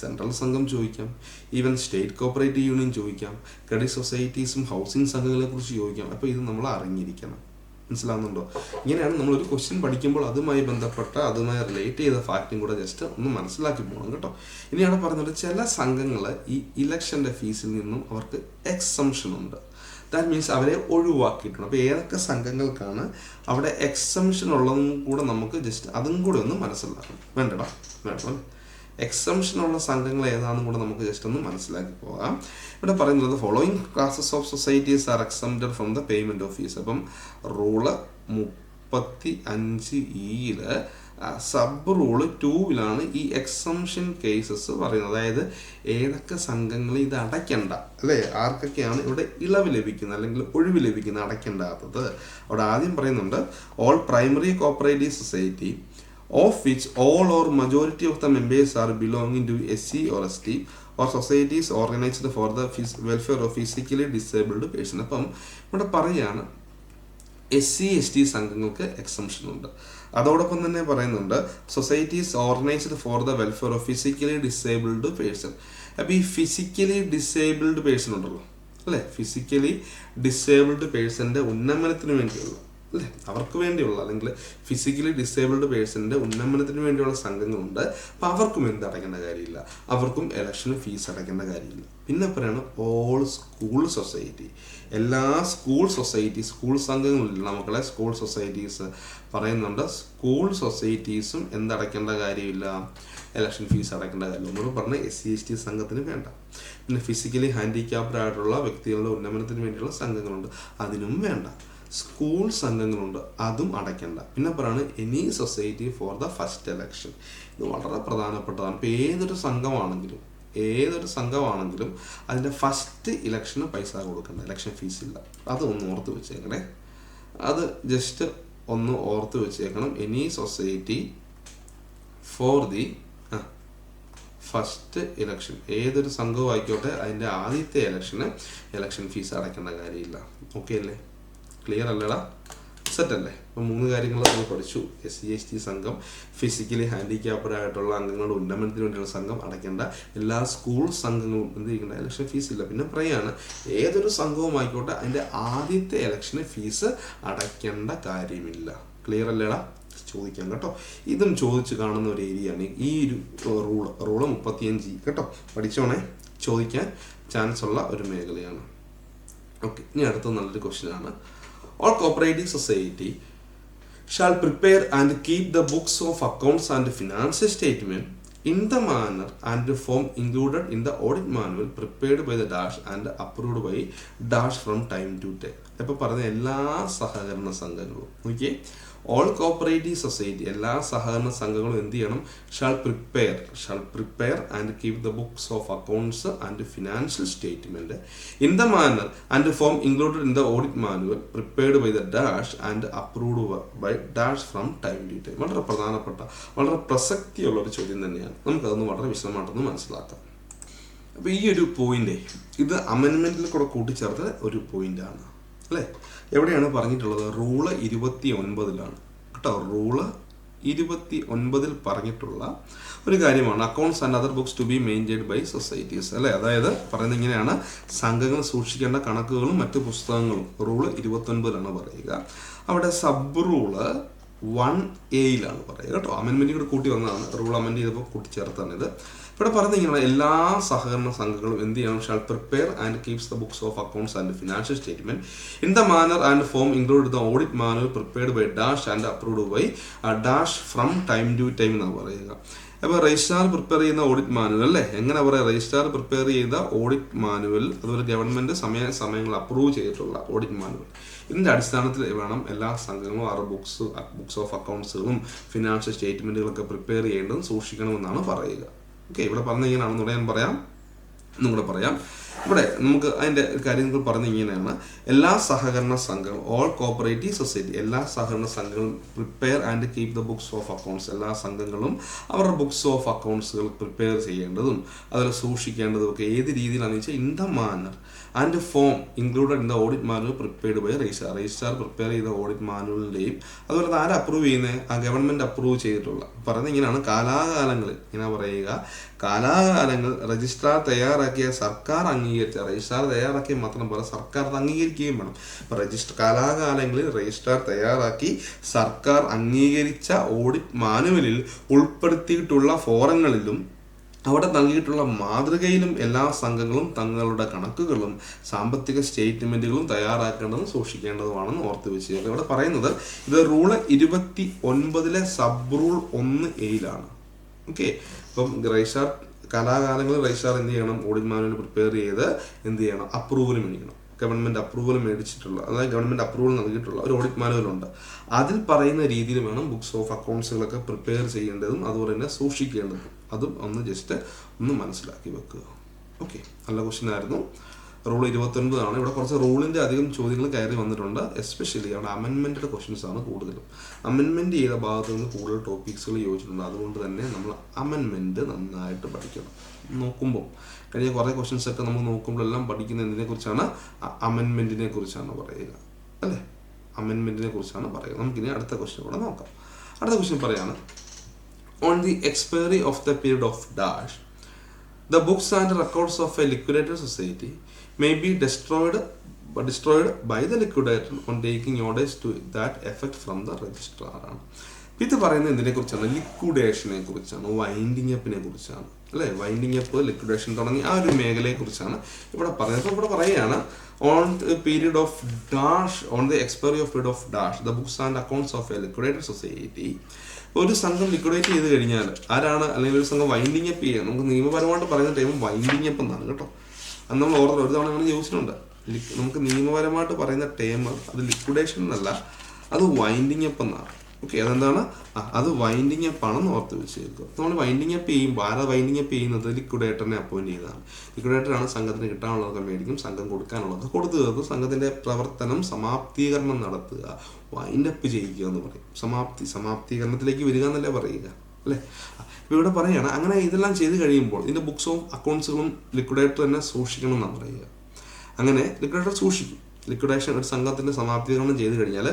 സെൻട്രൽ സംഘം ചോദിക്കാം, ഈവൻ സ്റ്റേറ്റ് കോപ്പറേറ്റീവ് യൂണിയൻ ചോദിക്കാം, ക്രെഡിറ്റ് സൊസൈറ്റീസും ഹൗസിംഗ് സംഘങ്ങളെ കുറിച്ച് ചോദിക്കാം. അപ്പോൾ ഇത് നമ്മൾ അറിഞ്ഞിരിക്കണം. മനസ്സിലാവുന്നുണ്ടോ? ഇങ്ങനെയാണ് നമ്മളൊരു ക്വസ്റ്റ്യൻ പഠിക്കുമ്പോൾ അതുമായി ബന്ധപ്പെട്ട അതുമായി റിലേറ്റ് ചെയ്ത ഫാക്റ്റും കൂടെ ജസ്റ്റ് ഒന്ന് മനസ്സിലാക്കി പോകണം കേട്ടോ. ഇനിയാണ് പറയുന്നത് ചില സംഘങ്ങൾ ഈ ഇലക്ഷൻ്റെ ഫീസിൽ നിന്നും അവർക്ക് എക്സംഷൻ ഉണ്ട്. ദാറ്റ് മീൻസ് അവരെ ഒഴിവാക്കിയിട്ടുണ്ട്. അപ്പോൾ ഏതൊക്കെ സംഘങ്ങൾക്കാണ് അവിടെ എക്സംഷൻ ഉള്ളതും കൂടെ നമുക്ക് ജസ്റ്റ് അതും കൂടെ ഒന്ന് മനസ്സിലാക്കണം. വേണ്ടടാ എക്സംഷനുള്ള സംഘങ്ങൾ ഏതാണെന്നും കൂടെ നമുക്ക് ജസ്റ്റ് ഒന്ന് മനസ്സിലാക്കി പോകാം. ഇവിടെ പറയുന്നത് following classes of societies are exempted from the payment of fees. അപ്പം റൂള് 35E സബ് റൂള് 2 ഈ എക്സംഷൻ കേസസ് പറയുന്നത്. അതായത് ഏതൊക്കെ സംഘങ്ങൾ ഇത് അടയ്ക്കണ്ട അല്ലേ, ആർക്കൊക്കെയാണ് ഇവിടെ ഇളവ് ലഭിക്കുന്നത് അല്ലെങ്കിൽ ഒഴിവ് ലഭിക്കുന്നത്, അടയ്ക്കേണ്ടാത്തത്. അവിടെ ആദ്യം പറയുന്നുണ്ട് all primary cooperative society of which all or majority of the members are belonging to SC or ST or societies organized for the welfare of physically disabled person. അപ്പം ഇവിടെ പറയുകയാണ് SC ST സംഘങ്ങൾക്ക് എക്സംഷൻ ഉണ്ട്. അതോടൊപ്പം തന്നെ പറയുന്നുണ്ട് societies organised for the welfare of physically disabled person. അപ്പോൾ ഈ ഫിസിക്കലി ഡിസേബിൾഡ് പേഴ്സൺ ഉണ്ടല്ലോ അല്ലേ, ഫിസിക്കലി ഡിസേബിൾഡ് പേഴ്സൻ്റെ ഉന്നമനത്തിന് വേണ്ടിയുള്ള അല്ലേ, അവർക്ക് വേണ്ടിയുള്ള അല്ലെങ്കിൽ ഫിസിക്കലി ഡിസേബിൾഡ് പേഴ്സണിൻ്റെ ഉന്നമനത്തിന് വേണ്ടിയുള്ള സംഘങ്ങളുണ്ട്. അപ്പോൾ അവർക്കും എന്ത് അടയ്ക്കേണ്ട കാര്യമില്ല, അവർക്കും ഇലക്ഷന് ഫീസ് അടയ്ക്കേണ്ട കാര്യമില്ല. പിന്നെ പറയാണ് ഓൾ സ്കൂൾ സൊസൈറ്റി, എല്ലാ സ്കൂൾ സൊസൈറ്റി, സ്കൂൾ സംഘങ്ങളില്ല മക്കളെ, സ്കൂൾ സൊസൈറ്റീസ് പറയുന്നുണ്ട്. സ്കൂൾ സൊസൈറ്റീസും എന്തടയ്ക്കേണ്ട കാര്യമില്ല, ഇലക്ഷൻ ഫീസ് അടയ്ക്കേണ്ട കാര്യമില്ല. നമ്മൾ പറഞ്ഞ SC ST സംഘത്തിന് വേണ്ട. പിന്നെ ഫിസിക്കലി ഹാൻഡിക്യാപ്ഡ് ആയിട്ടുള്ള വ്യക്തികളുടെ ഉന്നമനത്തിന് വേണ്ടിയുള്ള സംഘങ്ങളുണ്ട്, അതിനും വേണ്ട. സ്കൂൾ സംഘങ്ങളുണ്ട്, അതും അടയ്ക്കേണ്ട. പിന്നെ പറയാണ് any society for the first election. ഇത് വളരെ പ്രധാനപ്പെട്ടതാണ്. ഇപ്പോൾ ഏതൊരു സംഘമാണെങ്കിലും അതിൻ്റെ ഫസ്റ്റ് ഇലക്ഷന് പൈസ കൊടുക്കണ്ട, ഇലക്ഷൻ ഫീസ് ഇല്ല. അതൊന്ന് ഓർത്ത് വെച്ചേക്കണേ, അത് ജസ്റ്റ് ഒന്ന് ഓർത്ത് വെച്ചേക്കണം. Any society for the first election, ഏതൊരു സംഘവും ആയിക്കോട്ടെ അതിൻ്റെ ആദ്യത്തെ ഇലക്ഷൻ ഫീസ് അടയ്ക്കേണ്ട കാര്യമില്ല. ഓക്കെ അല്ലേ? ക്ലിയർ അല്ലേടാ? സെറ്റ് അല്ലേ? അപ്പോൾ 3 കാര്യങ്ങൾ നമ്മൾ പഠിച്ചു. SC/ST സംഘം, ഫിസിക്കലി ഹാൻഡിക്യാപ്ഡ് ആയിട്ടുള്ള അംഗങ്ങളുടെ ഉന്നമനത്തിന് വേണ്ടിയുള്ള സംഘം, അടയ്ക്കേണ്ട എല്ലാ സ്കൂൾ സംഘങ്ങളും എന്ത് ചെയ്യേണ്ട, ഇലക്ഷൻ ഫീസ് ഇല്ല. പിന്നെ പറയാണ് ഏതൊരു സംഘവും ആയിക്കോട്ടെ അതിൻ്റെ ആദ്യത്തെ ഇലക്ഷന് ഫീസ് അടയ്ക്കേണ്ട കാര്യമില്ല. ക്ലിയർ അല്ലേടാ? ചോദിക്കാം കേട്ടോ. ഇതും ചോദിച്ച് കാണുന്ന ഒരു ഏരിയയാണ് ഈ ഒരു റൂള് 35 കേട്ടോ. പഠിച്ചോണേ, ചോദിക്കാൻ ചാൻസ് ഉള്ള ഒരു മേഖലയാണ്. ഓക്കെ, ഇനി അടുത്ത നല്ലൊരു ക്വസ്റ്റ്യൻ ആണ്. All cooperative society shall prepare and keep the books of accounts and financial statement in the manner and form included in the audit manual prepared by the dash and approved by dash from time to time. ഇപ്പോൾ പറഞ്ഞ എല്ലാ സഹകരണ സംഘങ്ങളും okay, all cooperative society, എല്ലാ സഹകരണ സംഘങ്ങളും എന്ത് ചെയ്യണം? Shall prepare and keep the books of accounts and financial statement in the manner and form included in the audit manual prepared by the dash and approved by dash from time to time. വളരെ പ്രധാനപ്പെട്ട, വളരെ പ്രസക്തിയുള്ള ഒരു ചോദ്യം തന്നെയാണ്. നമുക്കതൊന്ന് വളരെ വിശദമായിട്ടൊന്ന് മനസ്സിലാക്കാം. അപ്പോൾ ഈ ഒരു പോയിന്റ് ഇത് അമെൻമെന്റിൽ കൂടെ കൂട്ടിച്ചേർത്ത ഒരു പോയിന്റാണ് അല്ലേ? എവിടെയാണ് പറഞ്ഞിട്ടുള്ളത്? റൂള് 29 കേട്ടോ. റൂള് 29 പറഞ്ഞിട്ടുള്ള ഒരു കാര്യമാണ് accounts and other books to be maintained by societies അല്ലേ. അതായത് പറയുന്നത് ഇങ്ങനെയാണ്, സംഘങ്ങൾ സൂക്ഷിക്കേണ്ട കണക്കുകളും മറ്റു പുസ്തകങ്ങളും. റൂള് 29 പറയുക. അവിടെ സബ് റൂള് 1A പറയുക കേട്ടോ. അമെൻമെന്റ് കൂടെ കൂട്ടി വന്നതാണ്, റൂൾ അമെൻഡ് ചെയ്തപ്പോൾ കൂട്ടിച്ചേർത്താണ് ഇത്. ഇവിടെ പറഞ്ഞ ഇങ്ങനെ എല്ലാ സഹകരണ സംഘങ്ങളും എന്ത് ചെയ്യണം? Shall prepare and keeps the books of accounts and financial statement in the manner and form include the audit manual prepared by dash and approved by dash from time to time എന്നാണ് പറയുക. അപ്പോൾ registrar prepare ചെയ്യുന്ന audit manual അല്ലേ, എങ്ങനെ പറയാം? Registrar prepare ചെയ്ത audit manual, അതുപോലെ government സമയങ്ങൾ അപ്രൂവ് ചെയ്തിട്ടുള്ള ഓഡിറ്റ് മാനുവൽ, ഇതിന്റെ അടിസ്ഥാനത്തിൽ വേണം എല്ലാ സംഘങ്ങളും അവരുടെ ബുക്സ് ഓഫ് അക്കൗണ്ട്സുകളും ഫിനാൻഷ്യൽ സ്റ്റേറ്റ്മെന്റുകളൊക്കെ പ്രിപ്പയർ ചെയ്യേണ്ടതും സൂക്ഷിക്കണമെന്നാണ് പറയുക. ഓക്കെ, ഇവിടെ പറഞ്ഞ ഇങ്ങനെയാണെന്ന് ഞാൻ പറയാം, ഒന്നുകൂടെ പറയാം. ഇവിടെ നമുക്ക് അതിൻ്റെ കാര്യങ്ങൾ പറഞ്ഞ ഇങ്ങനെയാണ്. എല്ലാ സഹകരണ സംഘങ്ങളും, ഓൾ കോപ്പറേറ്റീവ് സൊസൈറ്റി, എല്ലാ സഹകരണ സംഘങ്ങളും prepare and keep the books of accounts, എല്ലാ സംഘങ്ങളും അവരുടെ ബുക്സ് ഓഫ് അക്കൗണ്ട്സുകൾ പ്രിപ്പയർ ചെയ്യേണ്ടതും അതിൽ സൂക്ഷിക്കേണ്ടതും ഒക്കെ ഏത് രീതിയിലാണെന്ന് വെച്ചാൽ in the manner and form included in the audit manual prepared by registrar prepare ചെയ്ത ഓഡിറ്റ് മാനുവലിൻ്റെയും അതുപോലെ അത് ആര് അപ്രൂവ് ചെയ്യുന്നത്? ആ ഗവൺമെൻറ് അപ്രൂവ് ചെയ്തിട്ടുള്ള. പറയുന്നത് ഇങ്ങനെയാണ്, കാലാകാലങ്ങളിൽ ഇങ്ങനെ പറയുക, കാലാകാലങ്ങൾ രജിസ്ട്രാർ തയ്യാറാക്കിയ സർക്കാർ അംഗീകരിച്ച, രജിസ്ട്രാർ തയ്യാറാക്കിയ മാത്രം പോലെ സർക്കാർ അത് അംഗീകരിക്കുകയും വേണം. അപ്പോൾ കാലാകാലങ്ങളിൽ രജിസ്ട്രാർ തയ്യാറാക്കി സർക്കാർ അംഗീകരിച്ച ഓഡിറ്റ് മാനുവലിൽ ഉൾപ്പെടുത്തിയിട്ടുള്ള ഫോറങ്ങളിലും അവിടെ നൽകിയിട്ടുള്ള മാതൃകയിലും എല്ലാ സംഘങ്ങളും തങ്ങളുടെ കണക്കുകളും സാമ്പത്തിക സ്റ്റേറ്റ്മെന്റുകളും തയ്യാറാക്കേണ്ടതും സൂക്ഷിക്കേണ്ടതുമാണെന്ന് ഓർത്ത് വെച്ചേക്കുക. ഇവിടെ പറയുന്നത് ഇത് rule 29 sub rule 1A. Okay, അപ്പം രജിസ്ട്രാർ കാലാകാലങ്ങളിൽ രജിസ്ട്രാർ എന്ത് ചെയ്യണം? ഓഡിറ്റ് മാനുവൽ പ്രിപ്പയർ ചെയ്ത് എന്ത് ചെയ്യണം? അപ്രൂവൽ മേടിക്കണം. ഗവൺമെന്റ് അപ്രൂവൽ മേടിച്ചിട്ടുള്ള, അതായത് ഗവൺമെന്റ് അപ്രൂവൽ നൽകിയിട്ടുള്ള ഒരു ഓഡിറ്റ് മാനുവലുണ്ട്. അതിൽ പറയുന്ന രീതിയിൽ വേണം ബുക്സ് ഓഫ് അക്കൗണ്ട്സുകളൊക്കെ പ്രിപ്പയർ ചെയ്യേണ്ടതും അതുപോലെ തന്നെ സൂക്ഷിക്കേണ്ടതും. അതും ജസ്റ്റ് ഒന്ന് മനസ്സിലാക്കി വെക്കുക. ഓക്കെ, നല്ല ക്വസ്റ്റ്യൻ ആയിരുന്നു. റൂൾ 29 ഇവിടെ കുറച്ച് റൂളിൻ്റെ അധികം ചോദ്യങ്ങൾ കയറി വന്നിട്ടുണ്ട്. എസ്പെഷ്യലി അവിടെ അമെൻമെൻറ്റിൻ്റെ ക്വസ്റ്റ്യൻസ് ആണ് കൂടുതലും. അമെൻമെൻറ്റ് ചെയ്ത ഭാഗത്ത് നിന്ന് കൂടുതൽ ടോപ്പിക്സുകൾ ചോദിച്ചിട്ടുണ്ട്. അതുകൊണ്ട് തന്നെ നമ്മൾ അമെൻമെൻറ്റ് നന്നായിട്ട് പഠിക്കണം. നോക്കുമ്പോൾ കഴിഞ്ഞ കുറേ ക്വസ്റ്റ്യൻസ് ഒക്കെ നമ്മൾ നോക്കുമ്പോഴെല്ലാം പഠിക്കുന്ന എന്തിനെ കുറിച്ചാണ്? അമെൻമെൻറ്റിനെ കുറിച്ചാണ് പറയുക അല്ലേ, അമെൻമെൻറ്റിനെ കുറിച്ചാണ് പറയുക. നമുക്കിനി അടുത്ത ക്വസ്റ്റ്യൻ കൂടെ നോക്കാം. അടുത്ത ക്വസ്റ്റ്യൻ പറയാണ്, on the expiry of the period of dash the books and records of a liquidated society may be destroyed by the liquidator on taking orders to that effect from the registrar. ഇത് പറയുന്നത് എന്തിനെ കുറിച്ചാണ്? ലിക്വിഡേഷനെ കുറിച്ചാണ്, winding അപ്പിനെ കുറിച്ചാണ് അല്ലേ. Winding up, liquidation തുടങ്ങി ആ ഒരു മേഖലയെ കുറിച്ചാണ് ഇവിടെ പറയുന്നത്. അപ്പോൾ ഇവിടെ പറയുകയാണ്, on the period of dash, on the expiry of period of dash, the books and accounts of a liquidated society. ഒരു സംഘം ലിക്വിഡേറ്റ് ചെയ്ത് കഴിഞ്ഞാൽ ആരാണ്, അല്ലെങ്കിൽ ഒരു സംഘം വൈൻഡിങ് അപ്പ് ചെയ്യുക, നമുക്ക് നിയമപരമായിട്ട് പറയുന്ന ടൈം വൈൻഡിങ് അപ്പ് എന്നാണ് കേട്ടോ. അത് നമ്മൾ ഒരു തവണ അങ്ങനെ ചോദിച്ചിട്ടുണ്ട്. നമുക്ക് നിയമപരമായിട്ട് പറയുന്ന ടേം അത് ലിക്വിഡേഷൻ എന്നല്ല, അത് വൈൻഡിങ് അപ്പ് എന്നാണ്. ഓക്കെ, അതെന്താണ്? അത് വൈൻഡിങ് അപ്പ് ആണെന്ന് ഓർത്ത് വെച്ചേക്കുക. നമ്മൾ വൈൻഡിങ് അപ്പ് ചെയ്യുമ്പോൾ ആരാ വൈൻഡിങ് അപ്പ് ചെയ്യുന്നത്? ലിക്വിഡേറ്ററിനെ അപ്പോയിന്റ് ചെയ്തതാണ്. ലിക്വിഡേറ്ററാണ് സംഘത്തിന് കിട്ടാനുള്ളതൊക്കെ മേടിക്കും, സംഘം കൊടുക്കാനുള്ളതൊക്കെ കൊടുത്തു തീർത്ത് സംഘത്തിന്റെ പ്രവർത്തനം സമാപ്തീകരണം നടത്തുക, വൈൻഡ് അപ്പ് ചെയ്യുക എന്ന് പറയും. സമാപ്തീകരണത്തിലേക്ക് വരിക എന്നല്ലേ പറയുക, അല്ലേ? ഇപ്പോൾ ഇവിടെ പറയുകയാണ് അങ്ങനെ ഇതെല്ലാം ചെയ്ത് കഴിയുമ്പോൾ ഇതിന്റെ ബുക്സും അക്കൗണ്ട്സുകളും ലിക്വിഡേറ്റർ തന്നെ സൂക്ഷിക്കണം എന്നാണ് പറയുക. അങ്ങനെ ലിക്വിഡേറ്റർ സൂക്ഷിക്കും. ലിക്വിഡേഷൻ ഒരു സംഘത്തിന്റെ സമാപ്തീകരണം ചെയ്ത് കഴിഞ്ഞാൽ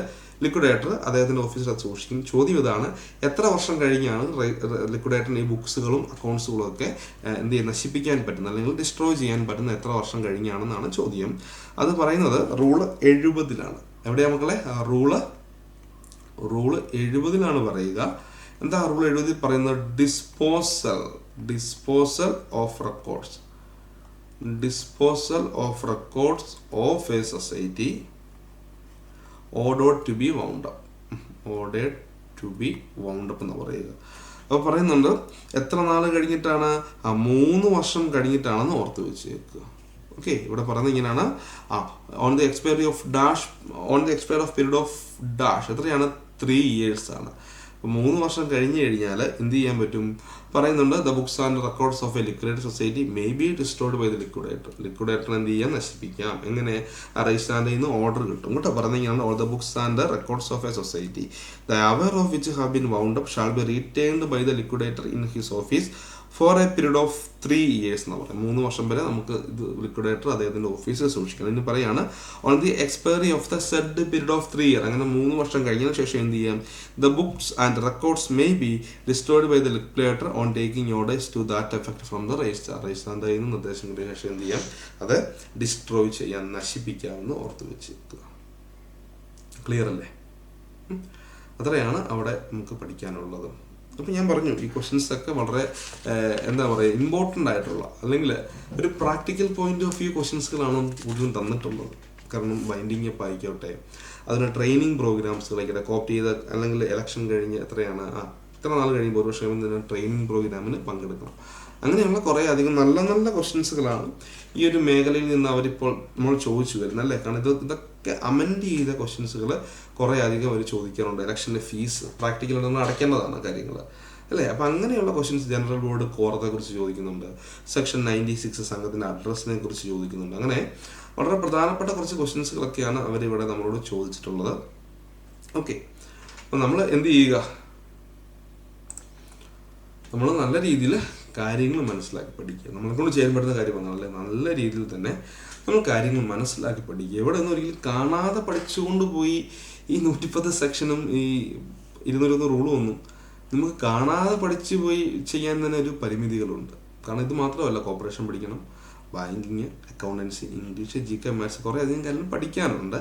ലിക്വിഡേറ്റർ അദ്ദേഹത്തിന്റെ ഓഫീസിൽ അത് സൂക്ഷിക്കും. ചോദ്യം ഇതാണ്, എത്ര വർഷം കഴിഞ്ഞാണ് ലിക്വിഡേറ്ററിന് ഈ ബുക്സുകളും അക്കൗണ്ട്സുകളും ഒക്കെ നശിപ്പിക്കാൻ പറ്റുന്നത് അല്ലെങ്കിൽ ഡിസ്ട്രോയ് ചെയ്യാൻ പറ്റുന്ന എത്ര വർഷം കഴിഞ്ഞാണെന്നാണ് ചോദ്യം. അത് പറയുന്നത് റൂള് 70-ലാണ്. എവിടെയാ മക്കളെ? റൂള് 70-ലാണ് പറയുക. എന്താ റൂൾ 70 പറയുന്നത്? Disposal of records of a society ordered to be wound up എന്ന് പറയുക. അപ്പോൾ പറയുന്നുണ്ട് എത്ര നാൾ കഴിഞ്ഞിട്ടാണ്? 3 വർഷം കഴിഞ്ഞിട്ടാണെന്ന് ഓർത്ത് വെച്ചേക്കുക. ഓക്കെ, ഇവിടെ പറയുന്നത് ഇങ്ങനെയാണ്, on the expiry of period of dash എത്രയാണ്? 3 years ആണ്. 3 വർഷം കഴിഞ്ഞ് കഴിഞ്ഞാൽ എന്ത് ചെയ്യാൻ പറ്റും? പറയുന്നുണ്ട് the books and records of a liquidated society may be destroyed by the liquidator എന്ത് ചെയ്യാൻ? നശിപ്പിക്കാം. എങ്ങനെ? രജിസ്ട്രാറിൽ നിന്ന് ഓർഡർ കിട്ടും കേട്ടോ. പറഞ്ഞാണ് all the books and records of a society the hour of which have been wound up shall be retained by the liquidator in his office for a period of 3 years എന്ന് പറയാം. 3 വർഷം വരെ നമുക്ക് ഇത് liquidator അദ്ദേഹത്തിന്റെ ഓഫീസിൽ സൂക്ഷിക്കണം. ഇനി പറയാണ് on the expiry of the said period of 3 years. അങ്ങനെ 3 വർഷം കഴിഞ്ഞതിന് ശേഷം എന്ത് ചെയ്യാം? The books and records may be destroyed by the liquidator on taking orders to that effect from the രജിസ്ട്രാറിന്റെ കയ്യിൽ നിന്ന് നിർദ്ദേശം കിട്ടിയ ശേഷം എന്ത് ചെയ്യാം? അത് ഡിസ്ട്രോയ് ചെയ്യാൻ, നശിപ്പിക്കാമെന്ന് ഓർത്ത് വെച്ചേക്കുക. ക്ലിയർ അല്ലേ? അത്രയാണ് അവിടെ നമുക്ക് പഠിക്കാനുള്ളത്. അപ്പോൾ ഞാൻ പറഞ്ഞു ഈ ക്വസ്റ്റ്യൻസ് ഒക്കെ വളരെ എന്താ പറയുക ഇമ്പോർട്ടൻ്റ് ആയിട്ടുള്ള അല്ലെങ്കിൽ ഒരു പ്രാക്ടിക്കൽ പോയിന്റ് ഓഫ് വ്യൂ ക്വസ്റ്റ്യൻസുകളാണ് കൂടുതലും തന്നിട്ടുള്ളത്. കാരണം ബൈൻഡിങ് അപ്പ് ആയിക്കോട്ടെ, അതിന് ട്രെയിനിങ് പ്രോഗ്രാംസുകളായിക്കോട്ടെ, കോപ്റ്റ് ചെയ്ത അല്ലെങ്കിൽ ഇലക്ഷൻ കഴിഞ്ഞ് എത്രയാണ് ഇത്ര നാൾ കഴിയുമ്പോൾ 1 വർഷം കഴിയുമ്പോൾ ട്രെയിനിങ് പ്രോഗ്രാമിന് പങ്കെടുക്കണം. അങ്ങനെയുള്ള കുറേ അധികം നല്ല നല്ല ക്വസ്റ്റ്യൻസുകളാണ് ഈ ഒരു മേഖലയിൽ നിന്ന് അവരിപ്പോൾ നമ്മൾ ചോദിച്ചു വരുന്നത്, അല്ലേ? കാരണം ഇതൊക്കെ അമെൻഡ് ചെയ്ത ക്വസ്റ്റ്യൻസുകൾ കുറേ അധികം അവർ ചോദിക്കാറുണ്ട്. ഇലക്ഷൻ്റെ ഫീസ് പ്രാക്ടിക്കൽ നമ്മൾ അടയ്ക്കേണ്ടതാണ് കാര്യങ്ങൾ, അല്ലേ? അപ്പം അങ്ങനെയുള്ള ക്വസ്റ്റ്യൻസ് ജനറൽ ബോർഡ് കോറത്തെ കുറിച്ച് ചോദിക്കുന്നുണ്ട്. സെക്ഷൻ 96 സംഘത്തിൻ്റെ അഡ്രസ്സിനെ കുറിച്ച് ചോദിക്കുന്നുണ്ട്. അങ്ങനെ വളരെ പ്രധാനപ്പെട്ട കുറച്ച് ക്വസ്റ്റ്യൻസുകളൊക്കെയാണ് അവരിവിടെ നമ്മളോട് ചോദിച്ചിട്ടുള്ളത്. ഓക്കെ, അപ്പം നമ്മൾ എന്ത് ചെയ്യുക? നമ്മൾ നല്ല രീതിയിൽ കാര്യങ്ങൾ മനസ്സിലാക്കി പഠിക്കുക. നമ്മളെ കൊണ്ട് ചെയ്യാൻ പറ്റുന്ന കാര്യമാണ് നല്ല രീതിയിൽ തന്നെ നമ്മൾ കാര്യങ്ങൾ മനസ്സിലാക്കി പഠിക്കുക. ഇവിടെ ഒന്നും ഒരിക്കലും കാണാതെ പഠിച്ചുകൊണ്ട് പോയി ഈ 110 സെക്ഷനും ഈ 201 റൂളും ഒന്നും നമുക്ക് കാണാതെ പഠിച്ചു പോയി ചെയ്യാൻ തന്നെ ഒരു പരിമിതികളുണ്ട്. കാരണം ഇത് മാത്രമല്ല, കോർപ്പറേഷൻ പഠിക്കണം, banking, accountancy, English, GK, maths കുറേ അധികം കാര്യം പഠിക്കാനുണ്ട്.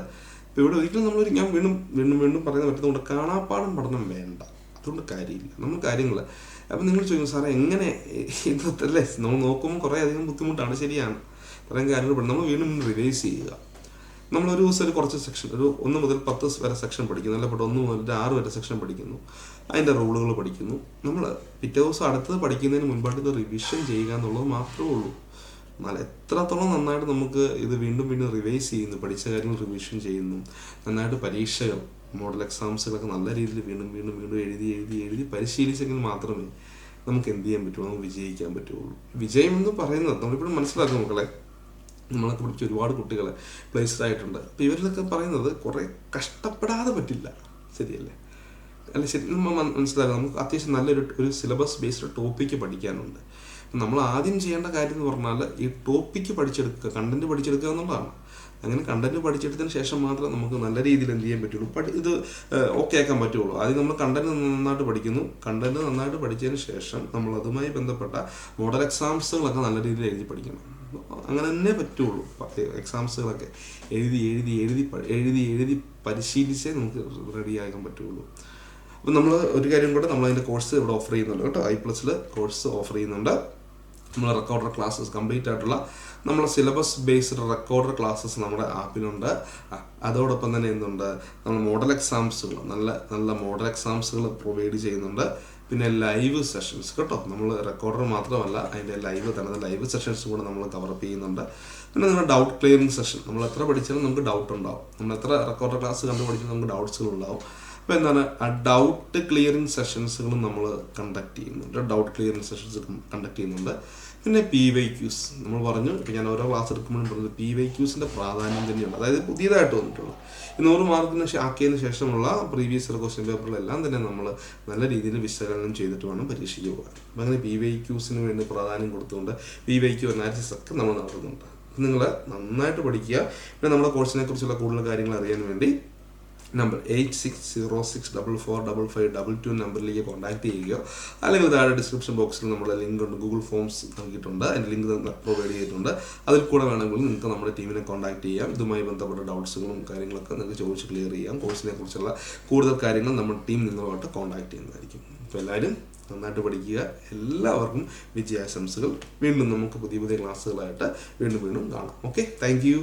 ഇപ്പോൾ ഇവിടെ ഒരിക്കലും ഞാൻ വീണ്ടും പറയുന്ന പറ്റുന്നതുകൊണ്ട് കാണാപ്പാടം പഠനം വേണ്ട. അതുകൊണ്ട് കാര്യമില്ല. നമ്മൾ കാര്യങ്ങൾ അപ്പം നിങ്ങൾ ചോദിക്കും സാറേ എങ്ങനെ ഇതല്ലേ നമ്മൾ നോക്കുമ്പോൾ കുറേ അധികം ബുദ്ധിമുട്ടാണ്, ശരിയാണ്. ഇത്രയും കാര്യങ്ങൾ നമ്മൾ വീണ്ടും റിവൈസ് ചെയ്യുക. നമ്മളൊരു ദിവസം കുറച്ച് സെക്ഷൻ 1 മുതൽ 10 വരെ സെക്ഷൻ പഠിക്കുന്നു, അല്ല 1 മുതൽ 6 വരെ സെക്ഷൻ പഠിക്കുന്നു, അതിൻ്റെ റൂളുകൾ പഠിക്കുന്നു. നമ്മൾ പിറ്റേ ദിവസം അടുത്തത് പഠിക്കുന്നതിന് മുൻപായിട്ട് ഇത് റിവിഷൻ ചെയ്യുക എന്നുള്ളത് മാത്രമേ ഉള്ളൂ. എന്നാൽ എത്രത്തോളം നന്നായിട്ട് നമുക്ക് ഇത് വീണ്ടും റിവൈസ് ചെയ്യുന്നു, പഠിച്ച കാര്യങ്ങൾ റിവിഷൻ ചെയ്യുന്നു, നന്നായിട്ട് പരീക്ഷകൾ, മോഡൽ എക്സാംസുകളൊക്കെ നല്ല രീതിയിൽ വീണ്ടും എഴുതി പരിശീലിച്ചെങ്കിൽ മാത്രമേ നമുക്ക് എന്ത് ചെയ്യാൻ പറ്റുള്ളൂ, നമുക്ക് വിജയിക്കാൻ പറ്റുള്ളൂ. വിജയം എന്ന് പറയുന്നത് നമ്മളിപ്പോഴും മനസ്സിലാക്കും മക്കളെ, നമ്മളൊക്കെ പഠിച്ച ഒരുപാട് കുട്ടികളെ പ്ലേസ്ഡ് ആയിട്ടുണ്ട്. അപ്പോൾ ഇവരിലൊക്കെ പറയുന്നത് കുറേ കഷ്ടപ്പെടാതെ പറ്റില്ല, ശരിയല്ലേ? അല്ല ശരി, നമ്മൾ മനസ്സിലാക്കുക നമുക്ക് അത്യാവശ്യം നല്ലൊരു സിലബസ് ബേസ്ഡ് ടോപ്പിക്ക് പഠിക്കാനുണ്ട്. നമ്മൾ ആദ്യം ചെയ്യേണ്ട കാര്യം എന്ന് പറഞ്ഞാൽ ഈ ടോപ്പിക്ക് പഠിച്ചെടുക്കുക, കണ്ടന്റ് പഠിച്ചെടുക്കുക എന്നുള്ളതാണ്. അങ്ങനെ കണ്ടന്റ് പഠിച്ചെടുത്തതിന് ശേഷം മാത്രമേ നമുക്ക് നല്ല രീതിയിൽ എന്ത് ചെയ്യാൻ പറ്റുള്ളൂ, ഇത് ഓക്കെ ആക്കാൻ പറ്റുള്ളൂ. ആദ്യം നമ്മൾ കണ്ടന്റ് നന്നായിട്ട് പഠിക്കുന്നു. കണ്ടന്റ് നന്നായിട്ട് പഠിച്ചതിന് ശേഷം നമ്മൾ അതുമായി ബന്ധപ്പെട്ട മോഡൽ എക്സാംസുകളൊക്കെ നല്ല രീതിയിൽ എഴുതി പഠിക്കണം. അങ്ങനെ തന്നെ പറ്റുള്ളൂ. എക്സാംസുകളൊക്കെ എഴുതി പരിശീലിച്ചേ നമുക്ക് റെഡിയാക്കാൻ പറ്റുള്ളൂ. അപ്പം നമ്മൾ ഒരു കാര്യം കൂടെ, നമ്മളതിൻ്റെ കോഴ്സ് ഇവിടെ ഓഫർ ചെയ്യുന്നുണ്ട് കേട്ടോ. I+ൽ കോഴ്സ് ഓഫർ ചെയ്യുന്നുണ്ട്. നമ്മൾ റെക്കോർഡർ ക്ലാസ്സസ് കംപ്ലീറ്റ് ആയിട്ടുള്ള നമ്മളെ സിലബസ് ബേസ്ഡ് റെക്കോർഡർ ക്ലാസ്സസ് നമ്മുടെ ആപ്പിലുണ്ട്. അതോടൊപ്പം തന്നെ എന്തുണ്ട്, നമ്മൾ മോഡൽ എക്സാംസുകൾ നല്ല മോഡൽ എക്സാംസുകൾ പ്രൊവൈഡ് ചെയ്യുന്നുണ്ട്. പിന്നെ ലൈവ് സെഷൻസ് കേട്ടോ. നമ്മൾ റെക്കോർഡർ മാത്രമല്ല, അതിൻ്റെ ലൈവ് സെഷൻസ് കൂടെ നമ്മൾ കവറപ്പ് ചെയ്യുന്നുണ്ട്. പിന്നെ നിങ്ങളുടെ ഡൗട്ട് ക്ലിയറിംഗ് സെഷൻ, നമ്മൾ എത്ര പഠിച്ചാലും നമുക്ക് ഡൗട്ട് ഉണ്ടാവും, നമ്മൾ എത്ര റെക്കോർഡ് ക്ലാസ് കണ്ടു പഠിച്ചാലും നമുക്ക് ഡൗട്ട്സുകൾ ഉണ്ടാവും. അപ്പോൾ എന്താണ് ആ ഡൗട്ട് ക്ലിയറിംഗ് സെഷൻസുകളും നമ്മൾ കണ്ടക്ട് ചെയ്യുന്നുണ്ട്, ഡൗട്ട് ക്ലിയറിംഗ് സെഷൻസ് കണ്ടക്ട് ചെയ്യുന്നുണ്ട്. പിന്നെ PYQs നമ്മൾ പറഞ്ഞു, ഇപ്പോൾ ഞാൻ ഓരോ ക്ലാസ് എടുക്കുമ്പോഴും പറഞ്ഞത് PYQസിൻ്റെ പ്രാധാന്യം തന്നെയുണ്ട്. അതായത് പുതിയതായിട്ട് വന്നിട്ടുള്ളൂ 100 മാർക്കിന് ആക്കിയതിന് ശേഷമുള്ള പ്രീവിയസ് ഇയർ ക്വസ്റ്റ്യൻ പേപ്പറിലെല്ലാം തന്നെ നമ്മൾ നല്ല രീതിയിൽ വിശകലനം ചെയ്തിട്ട് വേണം പരീക്ഷയ്ക്ക് പോകാൻ. അപ്പം അങ്ങനെ PYQസിന് വേണ്ടി പ്രാധാന്യം കൊടുത്തുകൊണ്ട് PYQ അനാലിസിസ് ഒക്കെ നമ്മൾ നടത്തുന്നുണ്ട്. നിങ്ങൾ നന്നായിട്ട് പഠിക്കുക. പിന്നെ നമ്മുടെ കോഴ്സിനെ കുറിച്ചുള്ള കൂടുതൽ കാര്യങ്ങൾ അറിയാൻ വേണ്ടി നമ്പർ 8606445522 നമ്പറിലേക്ക് കോൺടാക്ട് ചെയ്യുകയോ അല്ലെങ്കിൽ താഴെ ഡിസ്ക്രിപ്ഷൻ ബോക്സിൽ നമ്മുടെ ലിങ്ക് ഉണ്ട്, ഗൂഗിൾ ഫോംസ് നൽകിയിട്ടുണ്ട്, അതിൻ്റെ ലിങ്ക് പ്രൊവൈഡ് ചെയ്തിട്ടുണ്ട്. അതിൽ കൂടെ വേണമെങ്കിൽ നിങ്ങൾക്ക് നമ്മുടെ ടീമിനെ കോൺടാക്ട് ചെയ്യാം. ഇതുമായി ബന്ധപ്പെട്ട ഡൗട്ട്സുകളും കാര്യങ്ങളൊക്കെ നിങ്ങൾക്ക് ചോദിച്ച് ക്ലിയർ ചെയ്യാം. കോഴ്സിനെ കുറിച്ചുള്ള കൂടുതൽ കാര്യങ്ങൾ നമ്മുടെ ടീം നിങ്ങളുമായിട്ട് കോൺടാക്ട് ചെയ്യുന്നതായിരിക്കും. അപ്പോൾ എല്ലാവരും നന്നായിട്ട് പഠിക്കുക. എല്ലാവർക്കും വിജയാശംസകൾ. വീണ്ടും നമുക്ക് പുതിയ ക്ലാസ്സുകളായിട്ട് വീണ്ടും കാണാം. Okay, thank you.